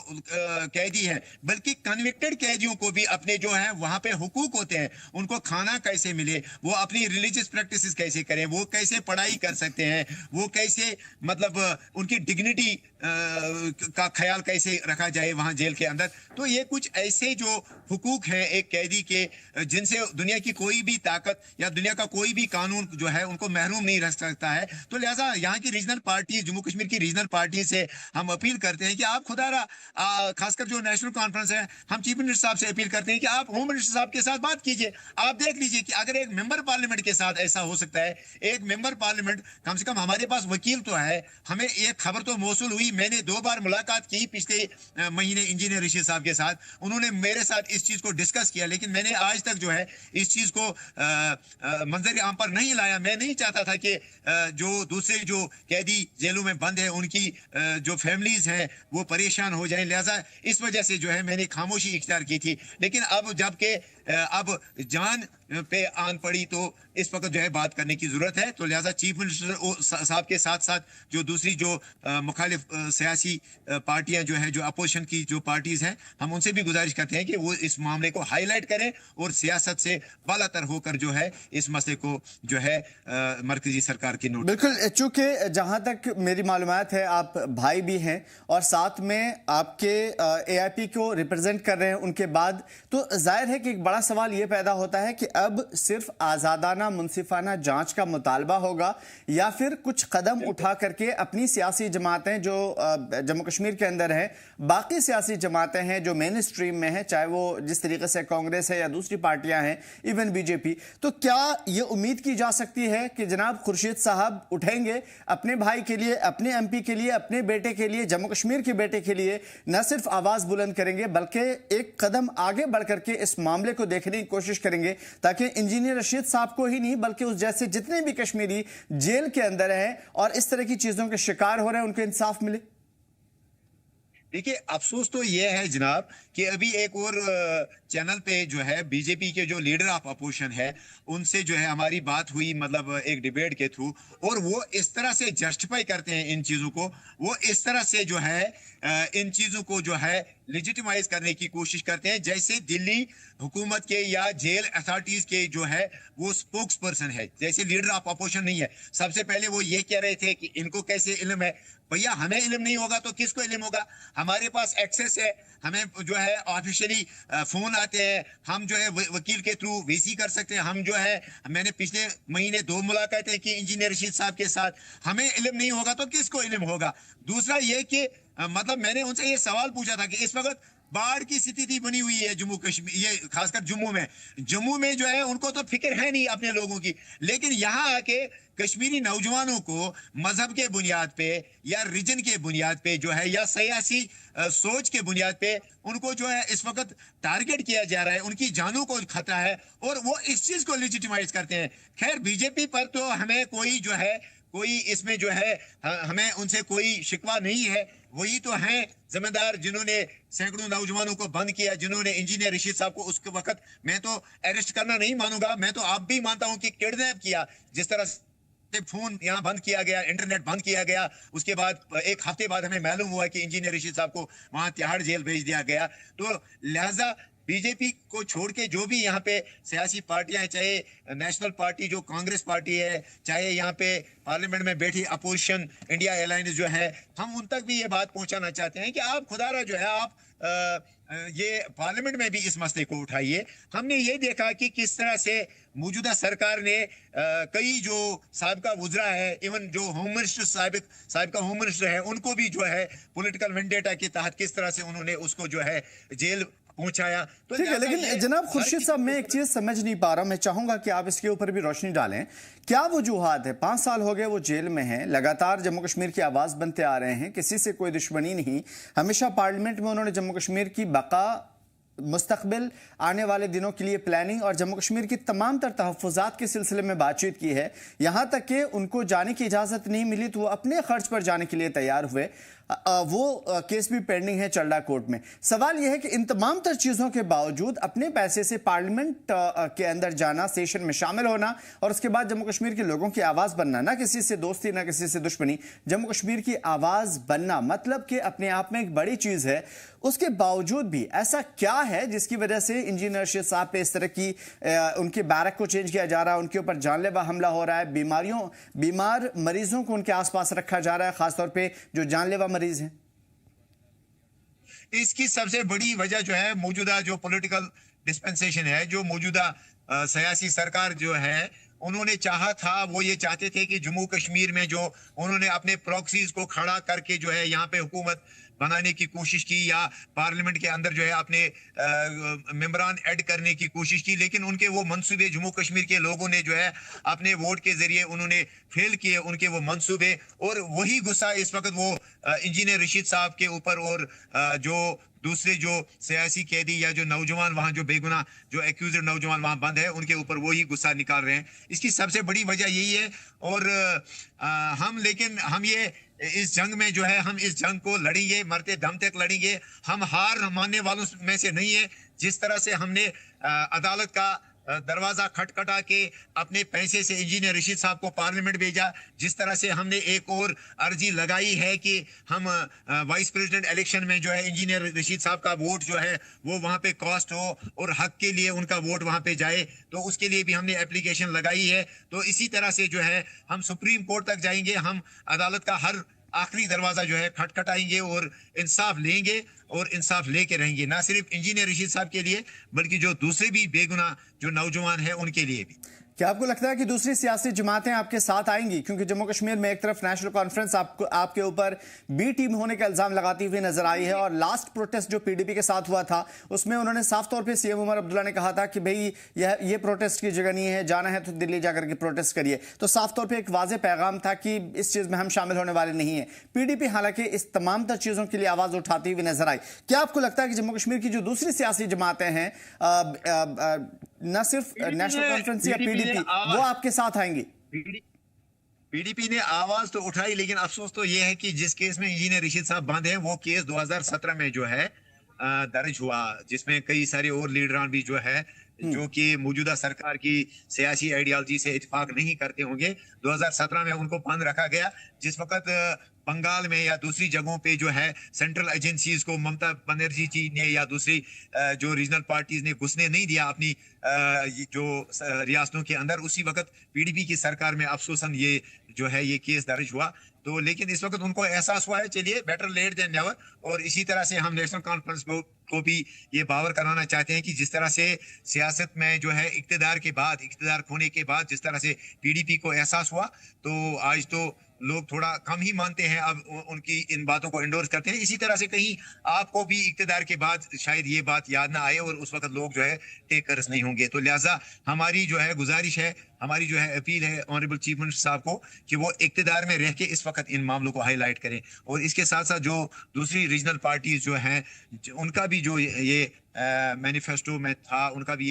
कैदी हैं बल्कि कन्विक्टेड कैदियों को भी अपने जो है वहां पे हुकूक होते हैं। उनको खाना कैसे मिले, वो अपनी रिलीजियस प्रैक्टिसेस कैसे करें, वो कैसे पढ़ाई कर सकते हैं, वो कैसे मतलब उनकी डिग्निटी का ख्याल कैसे रखा जाए वहां जेल के अंदर। तो ये कुछ ऐसे जो हुकूक हैं एक कैदी के, जिनसे दुनिया की कोई भी ताकत या दुनिया का कोई भी कानून जो है उनको महरूम नहीं रख सकता है। तो लिहाजा यहाँ की रीजनल पार्टी, जम्मू कश्मीर की रीजनल पार्टी से हम अपील करते हैं कि आप खुदारा, खासकर जो नेशनल कॉन्फ्रेंस है, हम चीफ मिनिस्टर साहब से अपील करते हैं कि आप होम मिनिस्टर साहब के साथ बात कीजिए। आप देख लीजिए कि अगर एक मेंबर पार्लियामेंट के साथ ऐसा हो सकता है, एक मेंबर पार्लियामेंट, कम से कम हमारे पास वकील तो है, हमें एक खबर तो मौसूल हुई, मैंने 2 बार मुलाकात की पिछले महीने इंजीनियर रशीद साहब के साथ, उन्होंने मेरे साथ इस चीज को डिस्कस किया, लेकिन मैंने आज तक जो है इस चीज को मंजर आम पर नहीं लाया। मैं नहीं चाहता था कि जो दूसरे जो कैदी जेलों में बंद है उनकी जो फैमिलीज हैं वो परेशान हो जाएं, लिहाजा इस वजह से जो है मैंने खामोशी इख्तियार की थी। लेकिन अब जबकि अब जान पे आन पड़ी तो इस वक्त जो है बात करने की जरूरत है। तो लिहाजा चीफ मिनिस्टर साहब के साथ साथ जो दूसरी जो मुखालिफ सियासी पार्टियां जो है, जो अपोजिशन की जो पार्टीज हैं, हम उनसे भी गुजारिश करते हैं कि वो इस मामले को हाईलाइट करें और सियासत से बालातर होकर जो है इस मसले को जो है मरकजी सरकार की नोट। बिल्कुल, चूंकि जहां तक मेरी मालूमात है आप भाई भी हैं और साथ में आपके एआईपी को रिप्रेजेंट कर रहे हैं, उनके बाद तो जाहिर है कि एक बड़ा सवाल यह पैदा होता है कि अब सिर्फ आजादाना मुनसिफाना जांच का मुतालबा होगा या फिर कुछ कदम उठा करके अपनी सियासी जमातें जो जम्मू कश्मीर के अंदर हैं, बाकी सियासी जमातें हैं जो मेन स्ट्रीम में हैं, चाहे वो जिस तरीके से कांग्रेस है या दूसरी पार्टियां हैं, इवन बीजेपी, तो क्या यह उम्मीद की जा सकती है कि जनाब खुर्शीद साहब उठेंगे अपने भाई के लिए, अपने एमपी के लिए, अपने बेटे के लिए, जम्मू कश्मीर के बेटे के लिए, न सिर्फ आवाज बुलंद करेंगे बल्कि एक कदम आगे बढ़ करके इस मामले को देखने की कोशिश करेंगे ताकि इंजीनियर रशीद साहब को ही नहीं बल्कि उस जैसे जितने भी कश्मीरी जेल के अंदर हैं और इस तरह की चीजों के शिकार हो रहे हैं उनको इंसाफ मिले? देखिए, अफसोस तो ये है जनाब कि अभी एक और चैनल पे जो है बीजेपी के जो लीडर ऑफ अपोजिशन है उनसे जो है हमारी बात हुई, मतलब एक डिबेट के थ्रू, और वो इस तरह से जस्टिफाई करते हैं इन चीजों को, वो इस तरह से जो है इन चीजों को जो है लेजिटिमाइज करने की कोशिश करते हैं जैसे दिल्ली हुकूमत के या जेल अथॉरिटीज के जो है वो स्पोक्स पर्सन है, जैसे लीडर ऑफ अपोजिशन नहीं है। सबसे पहले वो ये कह रहे थे कि इनको कैसे इल्म है। भैया, हमें इल्म नहीं होगा तो किसको इल्म होगा? हमारे पास एक्सेस है, हमें जो है ऑफिशियली फोन आते हैं, हम जो है वकील के थ्रू वीसी कर सकते हैं। हम जो है, मैंने पिछले महीने 2 मुलाकातें की इंजीनियर रशीद साहब के साथ। हमें इल्म नहीं होगा तो किसको इल्म होगा? दूसरा ये कि मतलब मैंने उनसे ये सवाल पूछा था कि इस वक्त बाढ़ की स्थिति बनी हुई है जम्मू कश्मीर, ये खासकर जम्मू में जो है उनको तो फिक्र है नहीं अपने लोगों की, लेकिन यहाँ आके कश्मीरी नौजवानों को मजहब के बुनियाद पे या रिजन के बुनियाद पे जो है या सियासी सोच के बुनियाद पे उनको जो है इस वक्त टारगेट किया जा रहा है, उनकी जानों को खतरा है और वो इस चीज को लेजिटिमाइज करते हैं। खैर, बीजेपी पर तो हमें कोई जो है कोई इसमें जो है हमें उनसे कोई शिकवा नहीं है। वही तो हैं जिम्मेदार जिन्होंने सैकड़ों नौजवानों को बंद किया, जिन्होंने इंजीनियर रशीद साहब को उसके वक्त, मैं तो अरेस्ट करना नहीं मानूंगा, मैं तो आप भी मानता हूं कि किडनैप किया। जिस तरह से फोन यहाँ बंद किया गया, इंटरनेट बंद किया गया, उसके बाद एक हफ्ते बाद हमें मालूम हुआ कि इंजीनियर रशीद साहब को वहां तिहाड़ जेल भेज दिया गया। तो लिहाजा बीजेपी को छोड़ के जो भी यहाँ पे सियासी पार्टियां हैं, चाहे नेशनल पार्टी जो कांग्रेस पार्टी है, चाहे यहाँ पे पार्लियामेंट में बैठी अपोजिशन इंडिया अलायंस जो है, हम उन तक भी ये बात पहुंचाना चाहते हैं कि आप खुदारा जो है आप ये पार्लियामेंट में भी इस मसले को उठाइए। हमने ये देखा कि किस तरह से मौजूदा सरकार ने कई जो साबिका वुज़रा है, इवन जो होम मिनिस्टर साबिका होम मिनिस्टर है, उनको भी जो है पॉलिटिकल वेंडेटा के तहत किस तरह से उन्होंने उसको जो है जेल पहुंचाया। तो ठीक है, लेकिन जनाब खुर्शीद साहब, मैं एक चीज समझ नहीं पा रहा, मैं चाहूंगा कि आप इसके ऊपर भी रोशनी डालें। क्या वजूहात है? 5 साल हो गए वो जेल में हैं, लगातार जम्मू कश्मीर की आवाज बनते आ रहे हैं, किसी से कोई दुश्मनी नहीं, हमेशा पार्लियामेंट में उन्होंने जम्मू कश्मीर की बका, मुस्तकबिल, आने वाले दिनों के लिए प्लानिंग और जम्मू कश्मीर की तमाम तर तहफ़्फ़ुज़ात के सिलसिले में बातचीत की है। यहाँ तक कि उनको जाने की इजाज़त नहीं मिली तो वो अपने खर्च पर जाने के लिए तैयार हुए। वो केस भी पेंडिंग है चल्ला कोर्ट में। सवाल यह है कि इन तमाम तर चीज़ों के बावजूद अपने पैसे से पार्लियामेंट के अंदर जाना, सेशन में शामिल होना और उसके बाद जम्मू कश्मीर के लोगों की आवाज़ बनना, ना किसी से दोस्ती ना किसी से दुश्मनी, जम्मू कश्मीर की आवाज़ बनना, मतलब कि अपने आप में एक बड़ी चीज़ है। उसके बावजूद भी ऐसा क्या है जिसकी वजह से इंजीनियर रशीद साहब पे इस तरह की उनके बैरक को चेंज किया जा रहा है, उनके ऊपर जानलेवा हमला हो रहा है, बीमार मरीजों को उनके आसपास रखा जा रहा है, खासतौर पे जो जानलेवा मरीज हैं? इसकी सबसे बड़ी वजह जो है मौजूदा जो पॉलिटिकल डिस्पेंसेशन है, जो मौजूदा सियासी सरकार जो है, उन्होंने चाहा था, वो ये चाहते थे कि जम्मू कश्मीर में जो उन्होंने अपने प्रॉक्सीज को खड़ा करके जो है यहाँ पे हुकूमत बनाने की कोशिश की, या पार्लियामेंट के अंदर जो है अपने मेंबरान ऐड करने की कोशिश की, लेकिन उनके वो मंसूबे जम्मू कश्मीर के लोगों ने जो है अपने वोट के जरिए उन्होंने फेल किए उनके वो मंसूबे। और वही गुस्सा इस वक्त वो इंजीनियर रशीद साहब के ऊपर और जो दूसरे जो सियासी कैदी या जो नौजवान वहां जो बेगुनाह जो एक्यूज्ड नौजवान वहां बंद है, उनके ऊपर वही गुस्सा निकाल रहे हैं। इसकी सबसे बड़ी वजह यही है। और हम ये इस जंग में जो है, हम इस जंग को लड़ेंगे, मरते दम तक लड़ेंगे। हम हार मानने वालों में से नहीं है। जिस तरह से हमने अदालत का दरवाजा खटखटा के अपने पैसे से इंजीनियर रशीद साहब को पार्लियामेंट भेजा, जिस तरह से हमने एक और अर्जी लगाई है कि हम वाइस प्रेसिडेंट इलेक्शन में जो है इंजीनियर रशीद साहब का वोट जो है वो वहां पे कॉस्ट हो और हक के लिए उनका वोट वहां पे जाए, तो उसके लिए भी हमने एप्लीकेशन लगाई है। तो इसी तरह से जो है हम सुप्रीम कोर्ट तक जाएंगे, हम अदालत का हर आखिरी दरवाजा जो है खटखटाएंगे और इंसाफ लेंगे और इंसाफ लेके रहेंगे, ना सिर्फ इंजीनियर रशीद साहब के लिए बल्कि जो दूसरे भी बेगुनाह जो नौजवान हैं उनके लिए भी। क्या आपको लगता है कि दूसरी सियासी जमातें आपके साथ आएंगी? क्योंकि जम्मू कश्मीर में एक तरफ नेशनल कॉन्फ्रेंस आपके ऊपर बी टीम होने का इल्जाम लगाती हुई नजर आई है, और लास्ट प्रोटेस्ट जो पीडीपी के साथ हुआ था उसमें उन्होंने साफ तौर पे सीएम उमर अब्दुल्ला ने कहा था कि भाई ये प्रोटेस्ट की जगह नहीं है, जाना है तो दिल्ली जाकर के प्रोटेस्ट करिए। तो साफ तौर पर एक वाज़ेह पैगाम था कि इस चीज में हम शामिल होने वाले नहीं है। पीडीपी हालांकि इस तमाम तर चीजों के लिए आवाज उठाती हुई नजर आई। क्या आपको लगता है कि जम्मू कश्मीर की जो दूसरी सियासी जमातें हैं, न सिर्फ नेशनल कॉन्फ्रेंस या पीडीपी, वो आपके साथ आएंगी? पीडीपी ने आवाज तो उठाई, लेकिन अफसोस तो यह है कि जिस केस में इंजीनियर रशीद साहब बंद हैं वो केस 2017 में जो है दर्ज हुआ, जिसमें कई सारे और लीडरान भी जो है जो कि मौजूदा सरकार की सियासी आइडियोलॉजी से इत्तेफाक नहीं करते होंगे, 2017 में उनको बंद रखा गया। जिस वक्त बंगाल में या दूसरी जगहों पे जो है सेंट्रल एजेंसीज को ममता बनर्जी जी ने या दूसरी जो रीजनल पार्टीज ने घुसने नहीं दिया अपनी जो रियासतों के अंदर, उसी वक्त पीडीपी की सरकार में अफसोसन ये जो है ये केस दर्ज हुआ। तो लेकिन इस वक्त उनको एहसास हुआ है, चलिए बेटर लेट देन नेवर। और इसी तरह से हम नेशनल कॉन्फ्रेंस को भी ये बावर कराना चाहते हैं कि जिस तरह से सियासत में जो है इख्तिदार खोने के बाद जिस तरह से पीडीपी को एहसास हुआ, तो आज तो लोग थोड़ा कम ही मानते हैं, अब उनकी इन बातों को इंडोर्स करते हैं। इसी तरह से कहीं आपको भी इख्तिदार के बाद शायद ये बात याद ना आए और उस वक्त लोग जो है टेकर्स नहीं होंगे। तो लिहाजा हमारी जो है गुजारिश है, हमारी जो है अपील है ऑनरेबल चीफ मिनिस्टर साहब को कि वो इक्तिदार में रह के इस वक्त इन मामलों को हाईलाइट करें। और इसके साथ साथ जो दूसरी रीजनल पार्टीज जो हैं उनका भी जो ये मैनिफेस्टो में था, उनका भी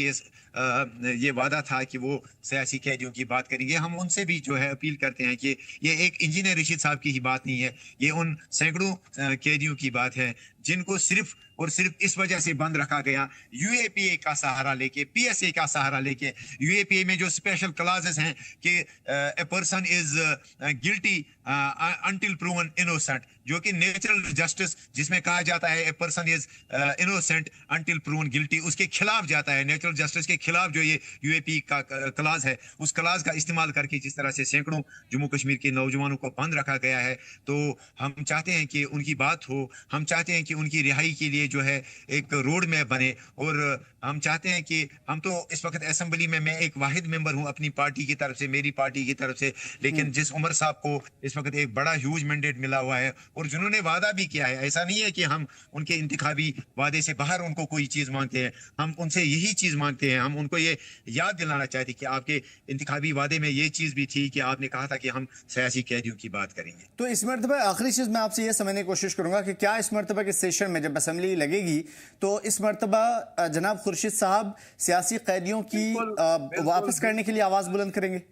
ये वादा था कि वो सियासी कैदियों की बात करेंगे। हम उनसे भी जो है अपील करते हैं कि ये एक इंजीनियर रशीद साहब की ही बात नहीं है, ये उन सैकड़ों कैदियों की बात है जिनको सिर्फ और सिर्फ इस वजह से बंद रखा गया यूएपीए का सहारा लेके, पीएसए का सहारा लेके। यूएपीए में जो स्पेशल क्लॉजेस हैं कि a person is guilty until proven innocent, जो कि नेचुरल जस्टिस जिसमें कहा जाता है a person is innocent until proven guilty, उसके खिलाफ जाता है, नेचुरल जस्टिस के खिलाफ जो ये यूएपी का क्लॉज है, उस क्लॉज का इस्तेमाल करके जिस तरह से सैकड़ों जम्मू कश्मीर के नौजवानों को बंद रखा गया है, तो हम चाहते हैं कि उनकी बात हो, हम चाहते हैं कि उनकी रिहाई के लिए जो है एक रोड मैप बने। और हम चाहते हैं कि हम तो इस वक्त असेंबली में मैं एक वाहिद मेंबर हूं अपनी पार्टी की तरफ से, मेरी पार्टी की तरफ से, लेकिन जिस उमर साहब को इस वक्त एक बड़ा ह्यूज मैंडेट मिला हुआ है और जिन्होंने वादा भी किया है, ऐसा नहीं है कि हम उनके इंतखाबी वादे से बाहर उनको कोई चीज मांगते हैं, हम उनसे यही चीज मांगते हैं। हम उनको ये याद दिलाना चाहते कि आपके इंतखाबी वादे में ये चीज भी थी कि आपने कहा था कि हम सियासी कैदियों की बात करेंगे। तो इस मरतबा आखिरी चीज मैं आपसे ये समझने की कोशिश करूंगा कि क्या इस मरतबा के सेशन में जब असेंबली लगेगी तो इस मरतबा जनाब खुर्शीद साहब सियासी कैदियों की वापस करने के लिए आवाज बुलंद करेंगे?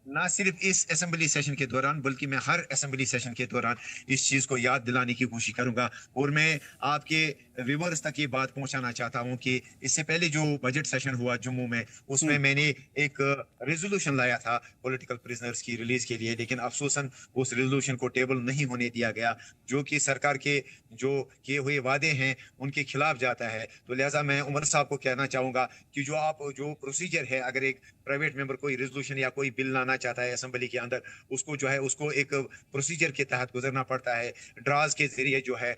ना सिर्फ इस असेंबली सेशन के दौरान, बल्कि मैं हर असेंबली सेशन के दौरान इस चीज को याद दिलाने की कोशिश करूंगा। और मैं आपके व्यूअर्स तक ये बात पहुंचाना चाहता हूं कि इससे पहले जो बजट सेशन हुआ जम्मू में, उसमें मैंने एक रेजोल्यूशन लाया था पॉलिटिकल प्रिजनर्स की रिलीज के लिए, लेकिन अफसोसन उस रेजोल्यूशन को टेबल नहीं होने दिया गया, जो कि सरकार के जो किए हुए वादे हैं उनके खिलाफ जाता है। तो लिहाजा मैं उमर साहब को कहना चाहूंगा कि जो प्रोसीजर है, अगर एक प्राइवेट मेंबर कोई रेजोल्यूशन या कोई बिल लाना चाहता है असेंबली के अंदर, उसको जो है उसको एक प्रोसीजर के तहत गुजरना पड़ता है, ड्राज के जरिए जो है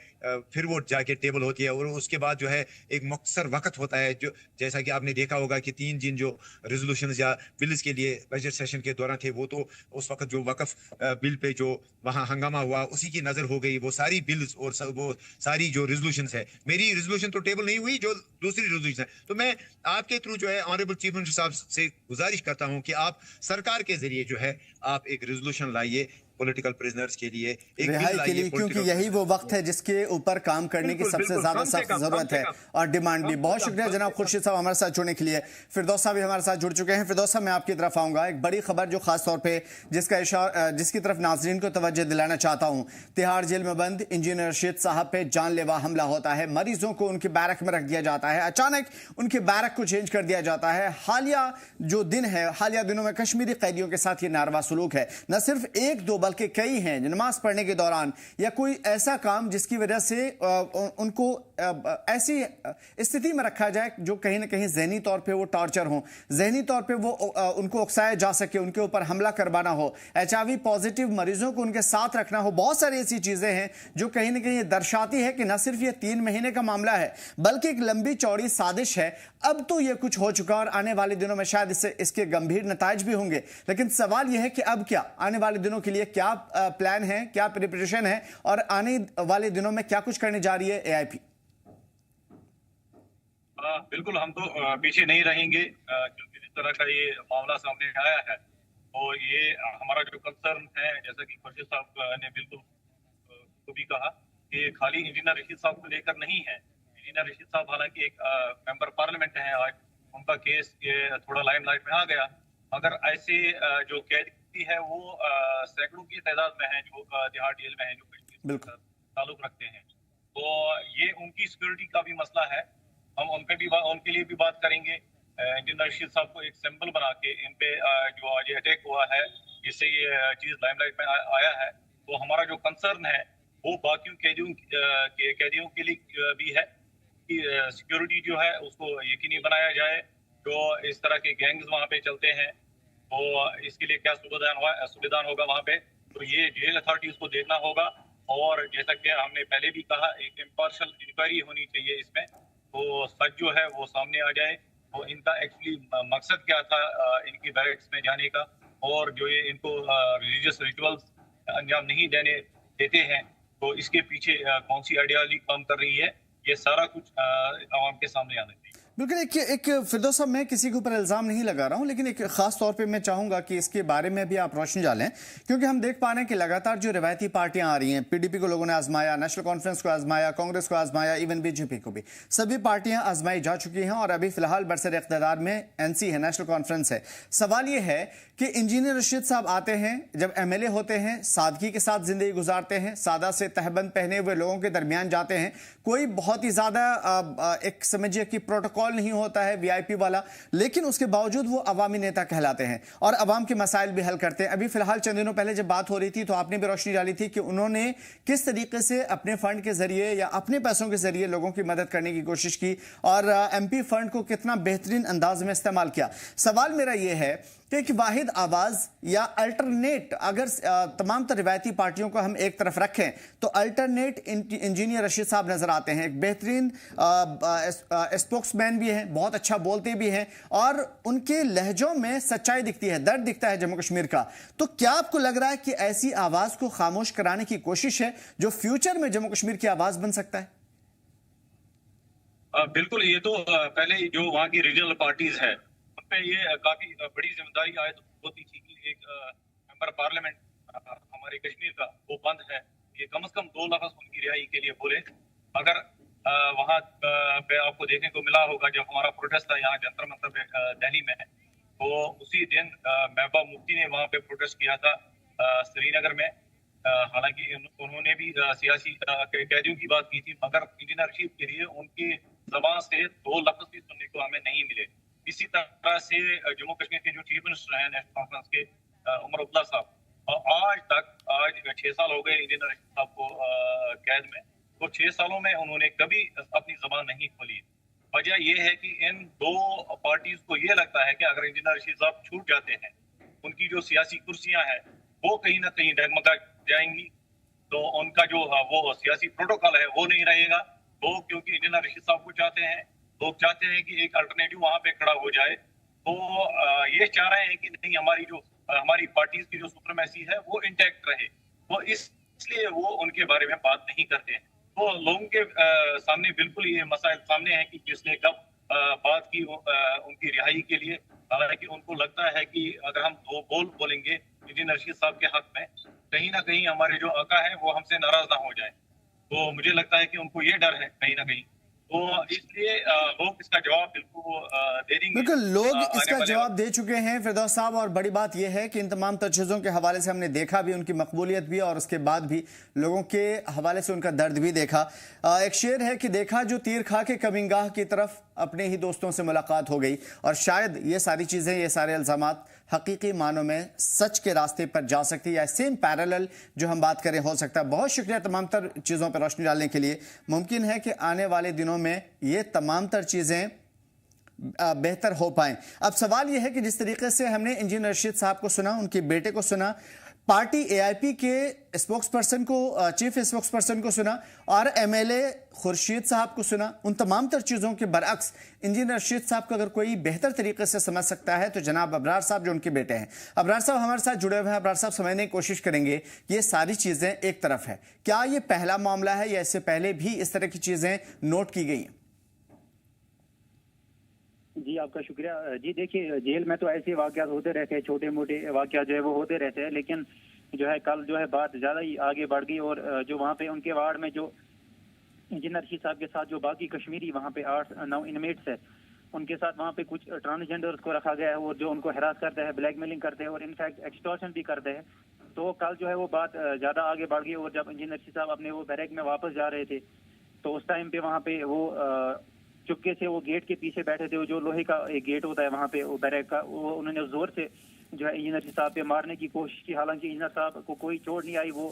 फिर वो जाके टेबल होती है और उसके बाद जो है एक मुख्तसर वक्त होता है, जो जैसा कि आपने देखा होगा कि 3 दिन जो रेजोल्यूशन या बिल्स के लिए बजट सेशन के दौरान थे, वो तो उस वक्त जो वक्फ बिल पे जो वहां हंगामा हुआ उसी की नजर हो गई। वो सारी बिल्स और वो सारी जो रेजोल्यूशंस है, मेरी रेजोल्यूशन तो टेबल नहीं हुई, जो दूसरी रेजोल्यूशन है। तो मैं आपके थ्रू जो है ऑनरेबल चीफ मिनिस्टर साहब से गुजारिश करता हूं कि आप सरकार के जरिए जो है आप एक रेजोल्यूशन लाइए पॉलिटिकल प्रिजनर्स के लिए, एक रिहाई के लिए, क्योंकि यही वो वक्त है जिसके ऊपर काम करने की सबसे ज्यादा सख्त जरूरत है और डिमांड भी। बहुत शुक्रिया जनाब खुर्शीद साहब हमारे साथ जुड़ने के लिए। फिरदौस साहब भी हमारे साथ जुड़ चुके हैं। फिरदौस साहब, मैं आपकी तरफ आऊंगा। एक बड़ी खबर जो खास तौर पे जिसकी तरफ नाजरीन को तवज्जो दिलाना चाहता हूं, तिहाड़ जेल में बंद इंजीनियर रशीद साहब पे जानलेवा हमला होता है, मरीजों को उनके बैरक में रख दिया जाता है, अचानक उनके बैरक को चेंज कर दिया जाता है। हालिया जो दिन है, हालिया दिनों में कश्मीरी कैदियों के साथ ये नारवा सलूक है। न सिर्फ एक दो बल्कि कई हैं नमाज पढ़ने के दौरान या कोई ऐसा काम जिसकी वजह से उनको ऐसी स्थिति में रखा जाए जो कहीं ना कहीं जहनी तौर पे वो टॉर्चर हो, जहनी तौर पे वो उनको उकसाया जा सके, उनके ऊपर हमला करवाना हो, HIV पॉजिटिव मरीजों को उनके साथ रखना हो। बहुत सारी ऐसी चीजें हैं जो कहीं ना कहीं दर्शाती है कि न सिर्फ ये 3 महीने का मामला है बल्कि एक लंबी चौड़ी साजिश है। अब तो ये कुछ हो चुका और आने वाले दिनों में शायद इसके गंभीर नताइज भी होंगे, लेकिन सवाल यह है कि अब क्या आने वाले दिनों के लिए क्या प्लान है, क्या प्रिपरेशन है और आने वाले दिनों में क्या कुछ करने जा रही है AIP? बिल्कुल, हम तो पीछे नहीं रहेंगे, क्योंकि जिस तरह का ये मामला सामने आया है तो ये हमारा जो कंसर्न है, जैसा कि खुर्शीद साहब ने बिल्कुल तो भी कहा कि खाली इंजीनियर रशीद साहब को लेकर नहीं है। इंजीनियर रशीद साहब हालांकि एक मेंबर पार्लियामेंट है, आज उनका केस ये थोड़ा लाइमलाइट में आ गया, मगर ऐसे जो कैदी है वो सैकड़ों की तादाद में है जो तिहाड़ जेल में है, जो कश्मीर से ताल्लुक रखते हैं। तो ये उनकी सिक्योरिटी का भी मसला है, हम उनके लिए भी बात करेंगे। इंजीनियर रशीद साहब को एक सिंबल बना के इन पे जो आज अटैक हुआ है, जिससे ये चीज लाइमलाइट में आया है, तो हमारा जो कंसर्न है वो बाकी कैदियों के लिए भी है कि सिक्योरिटी जो है उसको यकीनी बनाया जाए। जो इस तरह के गैंग्स वहाँ पे चलते हैं तो इसके लिए क्या सुविधान होगा वहाँ पे, तो ये जेल अथॉरिटीज को देखना होगा। और जैसा कि हमने पहले भी कहा, एक इम्पार्शियल इंक्वायरी होनी चाहिए इसमें, तो सच जो है वो सामने आ जाए, तो इनका एक्चुअली मकसद क्या था इनकी बैरक्स में जाने का, और जो ये इनको रिलीजियस रिचुअल्स अंजाम नहीं देते हैं, तो इसके पीछे कौन सी आइडियोलॉजी काम कर रही है, ये सारा कुछ आवाम के सामने आना चाहिए। बिल्कुल। एक फिरदौस साहब, मैं किसी के ऊपर इल्ज़ाम नहीं लगा रहा हूं, लेकिन एक खास तौर पे मैं चाहूंगा कि इसके बारे में भी आप रोशनी डालें, क्योंकि हम देख पा रहे हैं कि लगातार जो रिवायती पार्टियां आ रही हैं, पीडीपी को लोगों ने आजमाया, नेशनल कॉन्फ्रेंस को आजमाया, कांग्रेस को आजमाया, इवन बीजेपी को भी, सभी पार्टियां आजमाई जा चुकी हैं और अभी फिलहाल बरसर इख्तियार में एनसी है, नेशनल कॉन्फ्रेंस है। सवाल यह है कि इंजीनियर रशीद साहब आते हैं, जब एमएलए होते हैं, सादगी के साथ जिंदगी गुजारते हैं, सादा से तहबंद पहने हुए लोगों के दरमियान जाते हैं, कोई बहुत ही ज्यादा एक समझिए कि प्रोटोकॉल नहीं होता है वीआईपी वाला, लेकिन उसके बावजूद वो अवामी नेता कहलाते हैं और अवाम के मसाइल भी हल करते हैं। अभी फिलहाल चंद दिनों पहले जब बात हो रही थी तो आपने भी रोशनी डाली थी कि उन्होंने किस तरीके से अपने फंड के जरिए या अपने पैसों के जरिए लोगों की मदद करने की कोशिश की और एमपी फंड को कितना बेहतरीन अंदाज में इस्तेमाल किया। सवाल मेरा यह है कि एक वाहिद आवाज या अल्टरनेट, अगर तमाम रिवायती पार्टियों को हम एक तरफ रखें तो अल्टरनेट इंजीनियर रशीद साहब नजर आते हैं। एक बेहतरीन स्पोक्समैन भी हैं, बहुत अच्छा बोलते भी हैं और उनके लहजों में सच्चाई दिखती है, दर्द दिखता है जम्मू कश्मीर का। तो क्या आपको लग रहा है कि ऐसी आवाज को खामोश कराने की कोशिश है जो फ्यूचर में जम्मू कश्मीर की आवाज बन सकता है? बिल्कुल। ये तो पहले जो वहाँ की रीजनल पार्टीज है उन पे ये काफी बड़ी जिम्मेदारी आयद होती थी कि एक मेंबर पार्लियामेंट हमारे कश्मीर का वो बंद है, ये कम से कम 2 लफ्ज उनकी रिहाई के लिए बोले। अगर वहाँ पे आपको देखने को मिला होगा जब हमारा प्रोटेस्ट था यहाँ जंतर मंतर पे दिल्ली में, तो उसी दिन महबूबा मुफ्ती ने वहाँ पे प्रोटेस्ट किया था श्रीनगर में। हालांकि उन्होंने भी सियासी कैदियों की बात की थी, मगर इंजीनियर रशीद के लिए उनकी जबान से 2 लफ्ज भी सुनने को हमें नहीं मिले। इसी तरह से जम्मू कश्मीर के जो चीफ मिनिस्टर हैं नेशनल कॉन्फ्रेंस के उमर अब्दुल्ला साहब, आज 6 साल हो गए इंजीनियर रशीद साहब को कैद में, तो 6 सालों में उन्होंने कभी अपनी जबान नहीं खोली। वजह यह है कि इन 2 पार्टीज को ये लगता है कि अगर इंजीनियर रशीद साहब छूट जाते हैं, उनकी जो सियासी कुर्सियां हैं वो कहीं ना कहीं डगमगा जाएंगी, तो उनका जो वो सियासी प्रोटोकॉल है वो नहीं रहेगा। लोग क्योंकि इंजीनियर रशीद साहब को चाहते हैं, लोग चाहते हैं कि एक अल्टरनेटिव वहां पे खड़ा हो जाए, तो ये चाह रहे हैं कि नहीं हमारी पार्टीज की जो सुप्रीमेसी है वो इंटैक्ट रहे, तो इसलिए वो उनके बारे में बात नहीं करते हैं। तो लोगों के सामने बिल्कुल ये मसाइल सामने है कि किसने कब बात की उनकी रिहाई के लिए। हालांकि उनको लगता है कि अगर हम 2 बोल बोलेंगे इंजीनियर रशीद साहब के हक में, कहीं ना कहीं हमारे जो आका है वो हमसे नाराज ना हो जाए। तो मुझे लगता है कि उनको ये डर है कहीं ना कहीं, तो इसलिए लोग इसका जवाब बिल्कुल दे देंगे। बिल्कुल, लोग इसका जवाब दे चुके हैं फिरदौस साहब, और बड़ी बात यह है कि इन तमाम चीज़ों के हवाले से हमने देखा भी, उनकी मकबूलियत भी और उसके बाद भी लोगों के हवाले से उनका दर्द भी देखा। एक शेर है कि देखा जो तीर खा के कमिंगाह की तरफ अपने ही दोस्तों से मुलाकात हो गई, और शायद ये सारी चीज़ें, ये सारे इल्ज़ामात हकीकी मानों में सच के रास्ते पर जा सकती है, या सेम पैरेलल जो हम बात करें हो सकता है। बहुत शुक्रिया तमाम तर चीज़ों पर रोशनी डालने के लिए। मुमकिन है कि आने वाले दिनों में ये तमाम तर चीज़ें बेहतर हो पाएं। अब सवाल यह है कि जिस तरीके से हमने इंजीनियर रशीद साहब को सुना, उनके बेटे को सुना, पार्टी एआईपी के स्पोक्स पर्सन को, चीफ स्पोक्स पर्सन को सुना, और एमएलए खुर्शीद साहब को सुना, उन तमाम तर चीज़ों के बरअक्स इंजीनियर रशीद साहब को अगर कोई बेहतर तरीके से समझ सकता है तो जनाब अबरार साहब जो उनके बेटे हैं, अबरार साहब हमारे साथ जुड़े हुए हैं। अबरार साहब, समझने की कोशिश करेंगे ये सारी चीज़ें एक तरफ है, क्या ये पहला मामला है या इससे पहले भी इस तरह की चीज़ें नोट की गई हैं? जी आपका शुक्रिया। जी देखिए, जेल में तो ऐसे वाकयात होते रहते हैं, छोटे मोटे वाकयात जो है वो होते रहते हैं, लेकिन जो है कल जो है बात ज़्यादा ही आगे बढ़ गई, और जो वहाँ पे उनके वार्ड में जो इंजीनियर रशीद साहब के साथ जो बाकी कश्मीरी वहाँ पे 8-9 इनमेट्स है, उनके साथ वहाँ पे कुछ ट्रांसजेंडर्स को रखा गया है, और जो उनको हरास करते हैं, ब्लैकमेलिंग करते हैं और इनफैक्ट एक्सटॉर्शन भी करते हैं। तो कल जो है वो बात ज़्यादा आगे बढ़ गई, और जब इंजीनियर रशीद साहब अपने वो बैरक में वापस जा रहे थे तो उस टाइम पे वहाँ पे वो चुपके से वो गेट के पीछे बैठे थे, जो लोहे का एक गेट होता है वहाँ पे वो बैरक का, वो उन्होंने जोर से जो है इंजीनियर साहब पे मारने की कोशिश की। हालांकि इंजीनियर साहब को कोई चोट नहीं आई, वो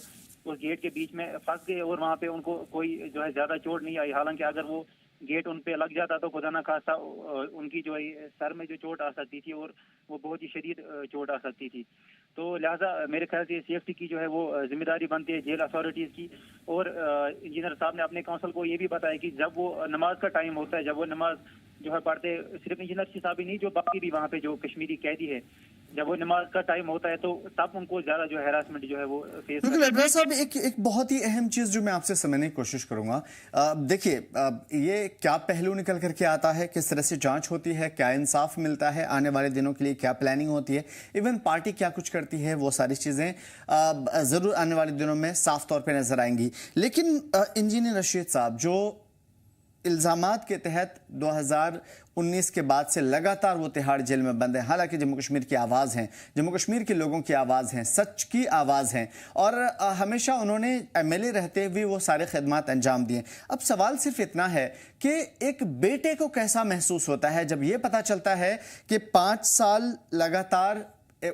उस गेट के बीच में फंस गए और वहाँ पे उनको कोई जो है ज्यादा चोट नहीं आई। हालांकि अगर वो गेट उन पे लग जाता तो खुदा ना खासा उनकी जो है सर में जो चोट आ सकती थी, और वो बहुत ही शदीद चोट आ सकती थी। तो लिहाजा मेरे ख्याल से सेफ्टी की जो है वो जिम्मेदारी बनती है जेल अथॉरिटीज़ की। और इंजीनियर साहब ने अपने काउंसिल को ये भी बताया कि जब वो नमाज का टाइम होता है, जब वो नमाज जो है पढ़ते, सिर्फ इंजीनियर साहब ही नहीं, जो बाकी भी वहाँ पे जो कश्मीरी कैदी है जब वो नमाज का टाइम होता है तो तब उनको ज्यादा जो हैरासमेंट जो है वो फेस बिल्कुल अब्रार साहब, एक बहुत ही अहम चीज जो मैं आपसे समझने की कोशिश करूंगा, देखिए ये क्या पहलू निकल करके आता है, किस तरह से जांच होती है, क्या इंसाफ मिलता है, आने वाले दिनों के लिए क्या प्लानिंग होती है, इवन पार्टी क्या कुछ करती है, वो सारी चीजें जरूर आने वाले दिनों में साफ तौर पर नजर आएंगी। लेकिन इंजीनियर रशीद साहब जो इल्जामात के तहत 2019 के बाद से लगातार वो तिहाड़ जेल में बंद है, हालांकि जम्मू कश्मीर की आवाज़ हैं, जम्मू कश्मीर के लोगों की आवाज़ हैं, सच की आवाज़ हैं, और हमेशा उन्होंने एमएलए रहते हुए वो सारे खिदमात अंजाम दिए। अब सवाल सिर्फ इतना है कि एक बेटे को कैसा महसूस होता है जब ये पता चलता है कि 5 साल लगातार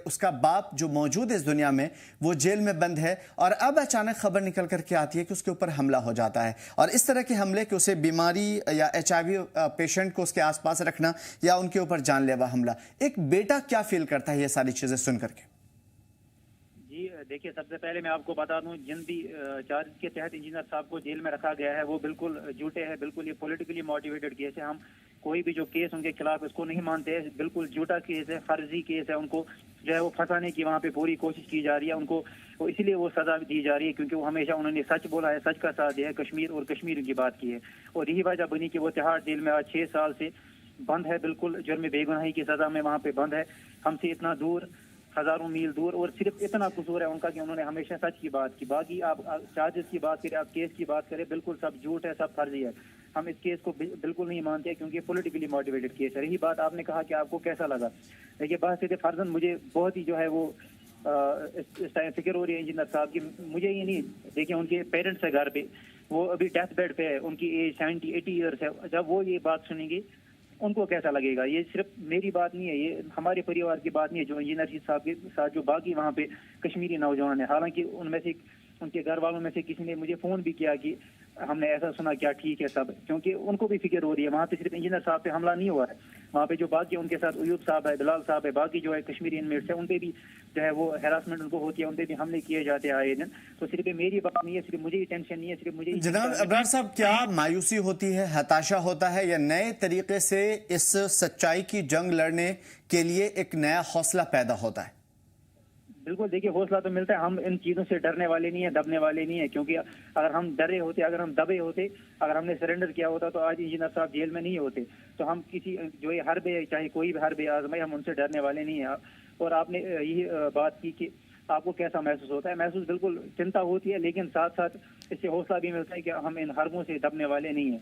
उसका बाप जो मौजूद है इस दुनिया में वो जेल में बंद है, और अब अचानक खबर निकल करके आती है कि उसके ऊपर हमला हो जाता है, और इस तरह के हमले कि उसे बीमारी या HIV पेशेंट को उसके आसपास रखना या उनके ऊपर जानलेवा हमला, एक बेटा क्या फील करता है ये सारी चीजें सुन करके? जी देखिए, सबसे पहले मैं आपको बता दूं, जिन भी चार्ज के तहत इंजीनियर साहब को जेल में रखा गया है वो बिल्कुल झूठे हैं, बिल्कुल ये पॉलिटिकली मोटिवेटेड केस है। हम कोई भी जो केस उनके खिलाफ उसको नहीं मानते हैं, बिल्कुल झूठा केस है, फर्जी केस है। उनको जो है वो फंसाने की वहाँ पे पूरी कोशिश की जा रही है, उनको इसलिए वो सजा दी जा रही है क्योंकि वो हमेशा उन्होंने सच बोला है, सच का साथ दिया है, कश्मीर और कश्मीर की बात की है, और यही वजह बनी कि वो तिहाड़ जेल में आज 6 साल से बंद है, बिल्कुल जुर्म बेगुनाही की सजा में वहाँ पे बंद है, हमसे इतना दूर, हजारों मील दूर, और सिर्फ इतना कसूर है उनका कि उन्होंने हमेशा सच की बात की। बाकी आप चार्जेस की बात करें, आप केस की बात करें, बिल्कुल सब झूठ है, सब फर्जी है। हम इस केस को बिल्कुल नहीं मानते क्योंकि पॉलिटिकली मोटिवेटेड केस है। रही बात आपने कहा कि आपको कैसा लगा, देखिए बात से फर्जन मुझे बहुत ही जो है वो इस टाइम फिक्र हो रही है इंजीनियर साहब की। मुझे ये नहीं, देखिए उनके पेरेंट्स है घर पे, वो अभी डेथ बेड पे है, उनकी एज 70-80 ईयर्स है। जब वो ये बात सुनेंगे उनको कैसा लगेगा? ये सिर्फ मेरी बात नहीं है, ये हमारे परिवार की बात नहीं है जो इंजीनियर रशीद साहब के साथ जो बाकी वहाँ पे कश्मीरी नौजवान है। हालांकि उनमें से उनके घर वालों में से किसी ने मुझे फोन भी किया कि हमने ऐसा सुना, क्या ठीक है सब, क्योंकि उनको भी फिक्र हो रही है। वहाँ पे सिर्फ इंजीनियर साहब पे हमला नहीं हुआ है, वहाँ पे जो बाकी उनके साथ अयूब साहब है, बिलाल साहब है, बाकी जो है कश्मीरी इनमेट्स है, उन पे भी जो है वो हैरासमेंट उनको होती है, उन पे भी हमले किए जाते हैं आए दिन। तो सिर्फ मेरी बात नहीं है, सिर्फ मुझे ही टेंशन नहीं है, सिर्फ मुझे। जनाब अब्रार साहब, क्या मायूसी होती है, हताशा होता है, या नए तरीके से इस सच्चाई की जंग लड़ने के लिए एक नया हौसला पैदा होता है? बिल्कुल, देखिए हौसला तो मिलता है। हम इन चीजों से डरने वाले नहीं है, दबने वाले नहीं है, क्योंकि अगर हम डरे होते, अगर हम दबे होते, अगर हमने सरेंडर किया होता तो आज इंजीनियर साहब जेल में नहीं होते। तो हम किसी जो ये हरबे, चाहे कोई भी हरबे आजमाए, हम उनसे डरने वाले नहीं है। और आपने यही बात की कि आपको कैसा महसूस होता है, महसूस बिल्कुल चिंता होती है, लेकिन साथ साथ इससे हौसला भी मिलता है कि हम इन हरबों से दबने वाले नहीं है।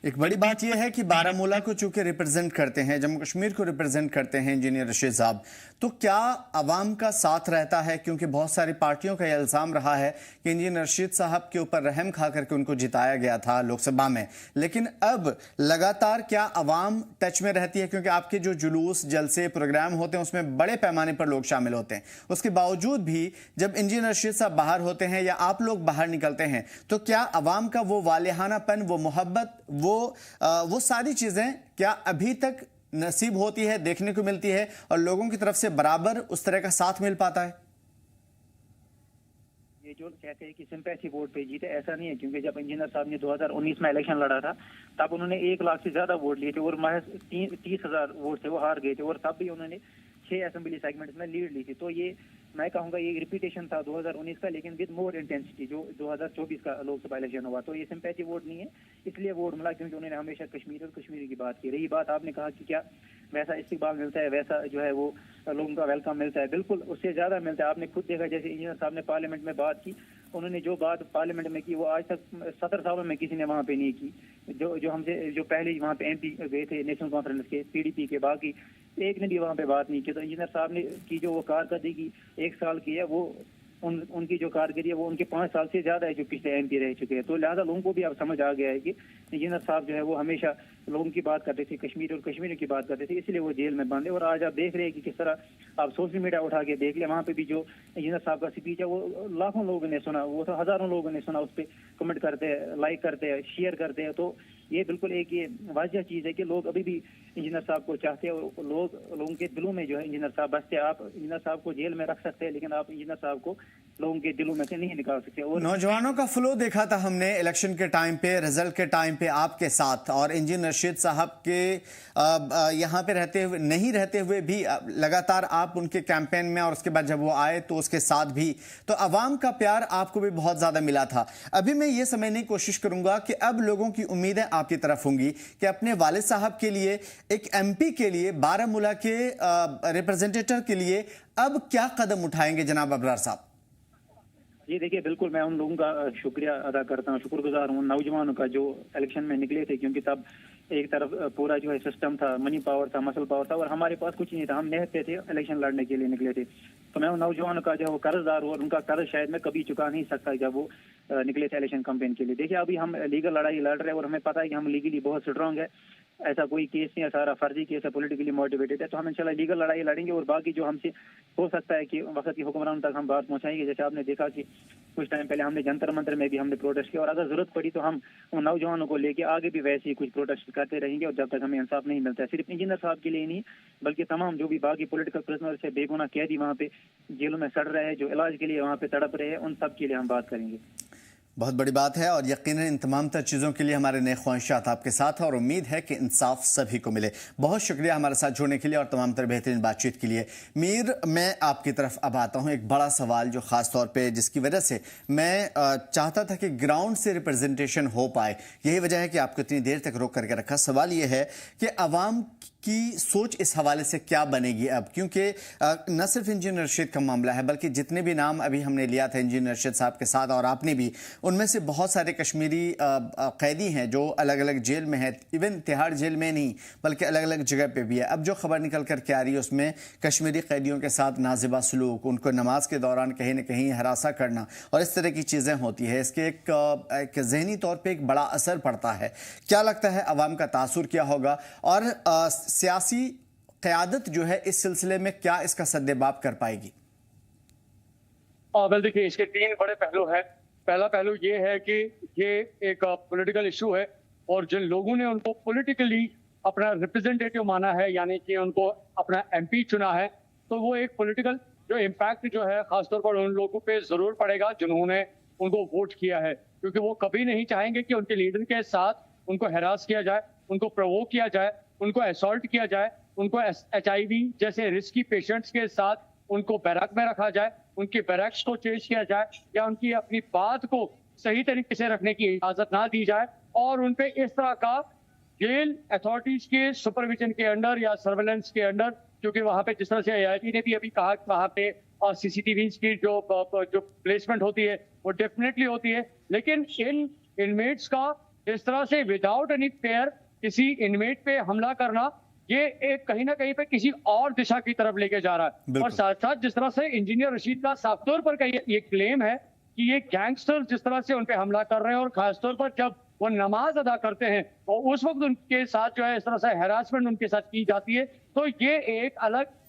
एक बड़ी बात यह है कि बारामूला को चूंकि रिप्रेजेंट करते हैं, जम्मू कश्मीर को रिप्रेजेंट करते हैं इंजीनियर रशीद साहब, तो क्या अवाम का साथ रहता है? क्योंकि बहुत सारी पार्टियों का यह इल्जाम रहा है कि इंजीनियर रशीद साहब के ऊपर रहम खा करके उनको जिताया गया था लोकसभा में, लेकिन अब लगातार क्या अवाम टच में रहती है? क्योंकि आपके जो जुलूस, जलसे, प्रोग्राम होते हैं उसमें बड़े पैमाने पर लोग शामिल होते हैं, उसके बावजूद भी जब इंजीनियर रशीद साहब बाहर होते हैं या आप लोग बाहर निकलते हैं, तो क्या अवाम का वो वालेहानापन, वो मोहब्बत, वो सारी चीजें क्या अभी तक नसीब होती है, देखने को मिलती है, और लोगों की तरफ से बराबर उस तरह का साथ मिल पाता है? ये जो कहते हैं कि सिंपैथी वोट पे जीते, ऐसा नहीं है, क्योंकि जब इंजीनियर साहब ने 2019 में इलेक्शन लड़ा था तब उन्होंने 1 लाख से ज्यादा वोट लिए थे और महज 30,000 वोट से वो हार गए थे, और तब भी उन्होंने 6 असेंबली सेगमेंट्स में लीड ली थी। तो ये मैं कहूँगा ये रिपीटेशन था 2019 का, लेकिन विद मोर इंटेंसिटी जो 2024 का लोकसभा इलेक्शन हुआ। तो ये सिंपैथी वोट नहीं है, इसलिए वोट मिला क्योंकि उन्होंने हमेशा कश्मीर और कश्मीर की बात की। रही बात आपने कहा कि क्या वैसा इस्तेमाल मिलता है, वैसा जो है वो लोगों का वेलकम मिलता है, बिल्कुल उससे ज्यादा मिलता है। आपने खुद देखा, जैसे इंजीनियर साहब ने पार्लियामेंट में बात की, उन्होंने जो बात पार्लियामेंट में की वो आज तक 17 सालों में किसी ने वहाँ पे नहीं की। जो हमसे जो पहले वहाँ पे MP गए थे नेशनल कॉन्फ्रेंस के, PDP के, बाकी एक ने भी वहाँ पे बात नहीं की। तो इंजीनियर साहब ने की जो वो कारकर्दगी 1 साल की है, वो उनकी जो कारकर्दगी है वो उनके 5 साल से ज्यादा है जो पिछले MP रह चुके हैं। तो लिहाजा लोगों को भी अब समझ आ गया है कि इंजीनियर साहब जो है वो हमेशा लोगों की बात करते थे, कश्मीर और कश्मीर की बात करते थे, इसलिए वो जेल में बंद है। और आज आप देख रहे हैं कि किस तरह आप सोशल मीडिया उठा के देख ले, वहाँ पे भी जो इंजीनियर साहब का स्पीच है वो लाखों लोगों ने सुना, वो तो हजारों लोगों ने सुना, उस पर कमेंट करते हैं, लाइक करते हैं, शेयर करते हैं। तो ये बिल्कुल एक ये वाजिब चीज है कि लोग अभी भी इंजीनियर साहब को चाहते हैं, और लोगों के दिलों में जो है इंजीनियर साहब बसते हैं। आप इंजीनियर साहब को जेल में रख सकते हैं, लेकिन आप इंजीनियर साहब को लोगों के दिलों में से नहीं निकाल सकते। और नौजवानों का फ्लो देखा था हमने इलेक्शन के टाइम पे, रिजल्ट के टाइम पे आपके साथ, और इंजीनियर रशीद साहब के यहाँ पे नहीं रहते हुए भी लगातार आप उनके कैंपेन में, और उसके बाद जब वो आए तो उसके साथ भी, तो अवाम का प्यार आपको भी बहुत ज्यादा मिला था। अभी मैं ये समझने की कोशिश करूंगा कि अब लोगों की उम्मीदें आपकी तरफ होंगी कि अपने वालिद साहब के लिए, एक MP के लिए, बारामूला के रिप्रेजेंटेटिव के लिए अब क्या कदम उठाएंगे जनाब अबरार साहब? ये देखिए, बिल्कुल मैं उन लोगों का शुक्रिया अदा करता हूँ, शुक्रगुजार हूँ नौजवानों का जो इलेक्शन में निकले थे, क्योंकि तब एक तरफ पूरा जो है सिस्टम था, मनी पावर था, मसल पावर था, और हमारे पास कुछ नहीं था। हम मेहनत पे थे, इलेक्शन लड़ने के लिए निकले थे। तो मैं उन नौजवानों का जो वो कर्जदार हूँ, और उनका कर्ज शायद मैं कभी चुका नहीं सकता जब वो निकले थे इलेक्शन कैंपेन के लिए। देखिए, अभी हम लीगल लड़ाई लड़ रहे हैं और हमें पता है कि हम लीगली बहुत स्ट्रांग है, ऐसा कोई केस नहीं है, सारा फर्जी केस है, पॉलिटिकली मोटिवेटेड है। तो हम इंशाल्लाह लीगल लड़ाई लड़ेंगे, और बाकी जो हमसे हो सकता है कि वक्त की हुक्मरान तक हम बात पहुंचाएंगे। जैसे आपने देखा कि कुछ टाइम पहले हमने जंतर मंतर में भी हमने प्रोटेस्ट किया, और अगर जरूरत पड़ी तो हम उन नौजवानों को लेके आगे भी वैसे ही कुछ प्रोटेस्ट करते रहेंगे, और जब तक हमें इंसाफ नहीं मिलता है। सिर्फ इंजीनियर साहब के लिए नहीं, बल्कि तमाम जो भी बाकी पॉलिटिकल प्रिजनर से बेगुनाह कैदी वहाँ पे जेलों में सड़ रहे हैं, जो इलाज के लिए वहाँ पे तड़प रहे हैं, उन सब के लिए हम बात करेंगे। बहुत बड़ी बात है, और यकीनन इन तमाम तर चीज़ों के लिए हमारे नए ख्वाहिशात आपके साथ है, और उम्मीद है कि इंसाफ सभी को मिले। बहुत शुक्रिया हमारे साथ जुड़ने के लिए और तमाम तर बेहतरीन बातचीत के लिए। मीर, मैं आपकी तरफ अब आता हूँ। एक बड़ा सवाल जो ख़ास तौर पे जिसकी वजह से मैं चाहता था कि ग्राउंड से रिप्रेजेंटेशन हो पाए, यही वजह है कि आपको इतनी देर तक रोक करके रखा। सवाल ये है कि अवाम की सोच इस हवाले से क्या बनेगी अब, क्योंकि न सिर्फ इंजीनियर रशीद का मामला है, बल्कि जितने भी नाम अभी हमने लिया था इंजीनियर रशीद साहब के साथ, और आपने भी, उनमें से बहुत सारे कश्मीरी कैदी हैं जो अलग अलग जेल में हैं। इवन तिहाड़ जेल में नहीं, बल्कि अलग अलग जगह पे भी है। अब जो खबर निकल कर के आ रही है उसमें कश्मीरी कैदियों के साथ नाजिबा सलूक, उनको नमाज के दौरान कहीं ना कहीं हरासा करना और इस तरह की चीज़ें होती है। इसके एक जहनी तौर पर एक बड़ा असर पड़ता है। क्या लगता है अवाम का तासुर क्या होगा, और सियासी क़यादत जो है इस सिलसिले में क्या इसका सद्देबाब कर पाएगी? वेल, देखिए, इसके 3 बड़े पहलू हैं। पहला पहलू ये है कि ये एक पॉलिटिकल इशू है, और जिन लोगों ने उनको पॉलिटिकली अपना रिप्रेजेंटेटिव माना है, यानी कि उनको अपना MP चुना है, तो वो एक पॉलिटिकल जो इम्पैक्ट जो है खासतौर पर उन लोगों पे जरूर पड़ेगा जिन्होंने उनको वोट किया है, क्योंकि वो कभी नहीं चाहेंगे कि उनके लीडर के साथ उनको हैरास किया जाए, उनको प्रोवोक किया जाए, उनको असॉल्ट किया जाए, उनको HIV जैसे रिस्की पेशेंट्स के साथ उनको बैरक में रखा जाए, उनके बैरक्स को चेंज किया जाए, या उनकी अपनी बात को सही तरीके से रखने की इजाजत ना दी जाए, और उन पे इस तरह का जेल अथॉरिटीज के सुपरविजन के अंडर या सर्वेलेंस के अंडर, क्योंकि वहां पे जिस तरह से AIT ने भी अभी कहा कि वहां पे CCTVs की जो प्लेसमेंट होती है वो डेफिनेटली होती है, लेकिन इन इनमेट्स का इस तरह से विदाउट एनी फेयर किसी इनमेट पे हमला करना, ये एक कहीं ना कहीं पे किसी और दिशा की तरफ लेके जा रहा है। और साथ साथ जिस तरह से इंजीनियर रशीद का साफ तौर पर ये क्लेम है कि ये गैंगस्टर जिस तरह से उन पे हमला कर रहे हैं, और खासतौर पर जब वो नमाज अदा करते हैं और उस वक्त उनके साथ जो है इस तरह से हैरासमेंट उनके साथ की जाती है, तो ये एक अलग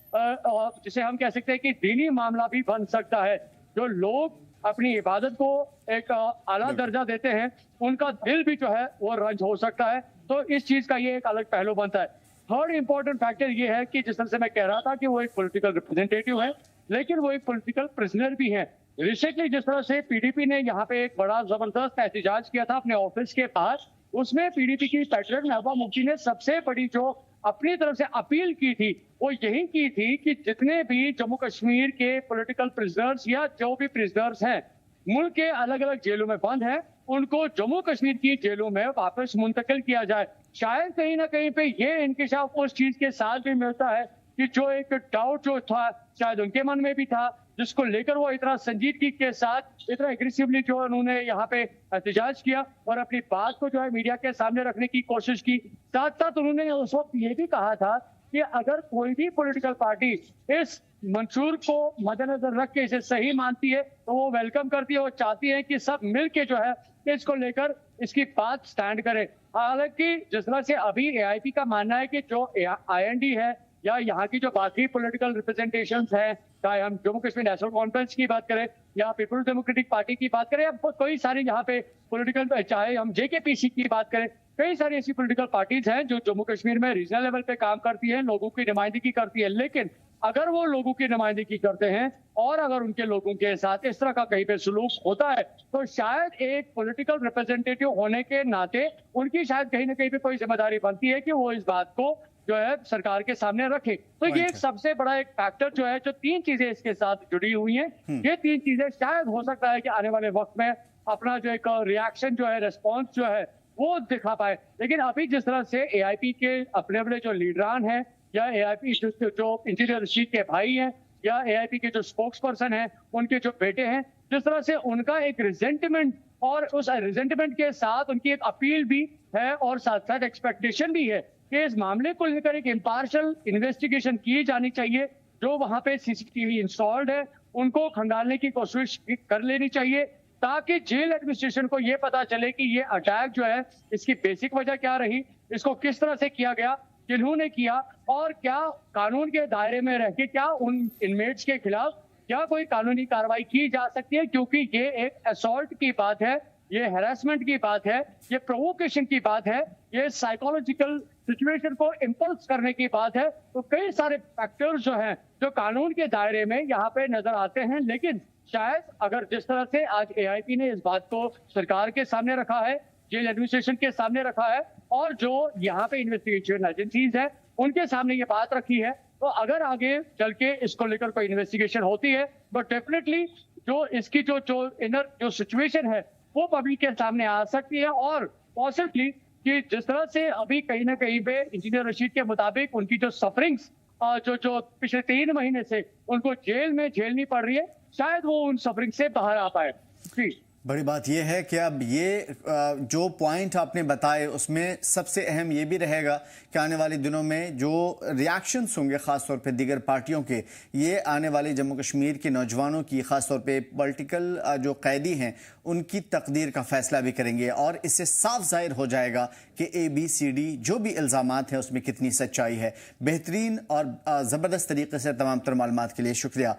जिसे हम कह सकते हैं कि दीनी मामला भी बन सकता है। जो लोग अपनी इबादत को एक आला दर्जा देते हैं, उनका दिल भी जो है वो रंज हो सकता है। तो इस चीज का ये एक अलग पहलू बनता है। थर्ड इंपॉर्टेंट फैक्टर ये है कि जिस तरह से मैं कह रहा था कि वो एक पॉलिटिकल रिप्रेजेंटेटिव है, लेकिन वो एक पॉलिटिकल प्रिजनर भी है। रिसेंटली जिस तरह से PDP ने यहाँ पे एक बड़ा जबरदस्त एहतजाज किया था अपने ऑफिस के पास, उसमें PDP की पैटर्न महबूबा मुफ्ती ने सबसे बड़ी जो अपनी तरफ से अपील की थी वो यही की थी कि जितने भी जम्मू कश्मीर के पॉलिटिकल प्रिजनर्स या जो भी प्रिजनर्स हैं मुल्क के अलग अलग जेलों में बंद हैं, उनको जम्मू कश्मीर की जेलों में वापस मुंतकिल किया जाए। शायद कहीं ना कहीं पे ये इंकिशाफ उस चीज के साथ भी मिलता है कि जो एक डाउट जो था शायद उनके मन में भी था, जिसको लेकर वो इतना संजीदगी के साथ इतना एग्रेसिवली जो उन्होंने यहाँ पे एहतजाज किया और अपनी बात को जो है मीडिया के सामने रखने की कोशिश की। साथ साथ उन्होंने उस वक्त ये भी कहा था कि अगर कोई भी पॉलिटिकल पार्टी इस मंशूर को मद्देनजर रख के इसे सही मानती है तो वो वेलकम करती है और चाहती है कि सब मिल के जो है इसको लेकर इसकी बात स्टैंड करें। हालांकि जिस तरह से अभी AIP का मानना है कि जो IND है या यहाँ की जो बाकी पॉलिटिकल रिप्रेजेंटेशंस हैं, चाहे हम जम्मू कश्मीर नेशनल कॉन्फ्रेंस की बात करें या पीपल्स डेमोक्रेटिक पार्टी की बात करें या कई सारी यहाँ पे पॉलिटिकल, चाहे हम JKPC की बात करें, कई सारी ऐसी पॉलिटिकल पार्टीज हैं जो जम्मू कश्मीर में रीजनल लेवल पे काम करती हैं, लोगों की नुमाइंदगी करती है, लेकिन अगर वो लोगों की नुमाइंदगी करते हैं और अगर उनके लोगों के साथ इस तरह का कहीं पे सुलूक होता है तो शायद एक पॉलिटिकल रिप्रेजेंटेटिव होने के नाते उनकी शायद कहीं ना कहीं पे कोई जिम्मेदारी बनती है कि वो इस बात को जो है सरकार के सामने रखे। तो ये एक सबसे बड़ा एक फैक्टर जो है, जो तीन चीजें इसके साथ जुड़ी हुई हैं, ये तीन चीजें शायद हो सकता है कि आने वाले वक्त में अपना जो एक रिएक्शन जो है, रेस्पॉन्स जो है वो दिखा पाए। लेकिन अभी जिस तरह से एआईपी के अपने अपने जो लीडरान हैं या एआईपी जो इंजीनियर रशीद के भाई हैं या एआईपी के जो स्पोक्स पर्सन हैं, उनके जो बेटे हैं, जिस तरह से उनका एक रिजेंटमेंट और उस रिजेंटमेंट के साथ उनकी एक अपील भी है और साथ साथ एक्सपेक्टेशन भी है कि इस मामले को लेकर एक इम्पार्शियल इन्वेस्टिगेशन की जानी चाहिए। जो वहां पे सीसीटीवी इंस्टॉल्ड है उनको खंगालने की कोशिश कर लेनी चाहिए ताकि जेल एडमिनिस्ट्रेशन को ये पता चले कि ये अटैक जो है इसकी बेसिक वजह क्या रही, इसको किस तरह से किया गया, जिन्होंने किया, और क्या कानून के दायरे में रह के क्या उन इनमेट्स के खिलाफ क्या कोई कानूनी कार्रवाई की जा सकती है। क्योंकि ये एक असॉल्ट की बात है, ये हैरेसमेंट की बात है, ये प्रोवोकेशन की बात है, ये साइकोलॉजिकल सिचुएशन को इम्पल्स करने की बात है। तो कई सारे फैक्टर्स जो हैं जो कानून के दायरे में यहाँ पे नजर आते हैं। लेकिन शायद अगर जिस तरह से आज एआईपी ने इस बात को सरकार के सामने रखा है, जेल एडमिनिस्ट्रेशन के सामने रखा है और जो यहाँ पे इन्वेस्टिगेशन एजेंसीज है उनके सामने ये बात रखी है, तो अगर आगे चल के इसको लेकर कोई इन्वेस्टिगेशन होती है बट डेफिनेटली जो इसकी जो इनर जो सिचुएशन है वो पब्लिक के सामने आ सकती है। और पॉसिबली कि जिस तरह से अभी कहीं ना कहीं पे इंजीनियर रशीद के मुताबिक उनकी जो सफरिंग्स जो पिछले 3 महीने से उनको जेल में झेलनी पड़ रही है, शायद वो उन सफरिंग से बाहर आ पाए। जी, बड़ी बात यह है कि अब ये जो पॉइंट आपने बताए उसमें सबसे अहम ये भी रहेगा कि आने वाले दिनों में जो रिएक्शंस होंगे ख़ासतौर पे दीगर पार्टियों के, ये आने वाले जम्मू कश्मीर के नौजवानों की, ख़ासतौर पे पॉलिटिकल जो कैदी हैं उनकी तकदीर का फैसला भी करेंगे। और इससे साफ जाहिर हो जाएगा कि ABCD जो भी इल्ज़ामात हैं उसमें कितनी सच्चाई है। बेहतरीन और ज़बरदस्त तरीके से तमाम तर मालूमात के लिए शुक्रिया।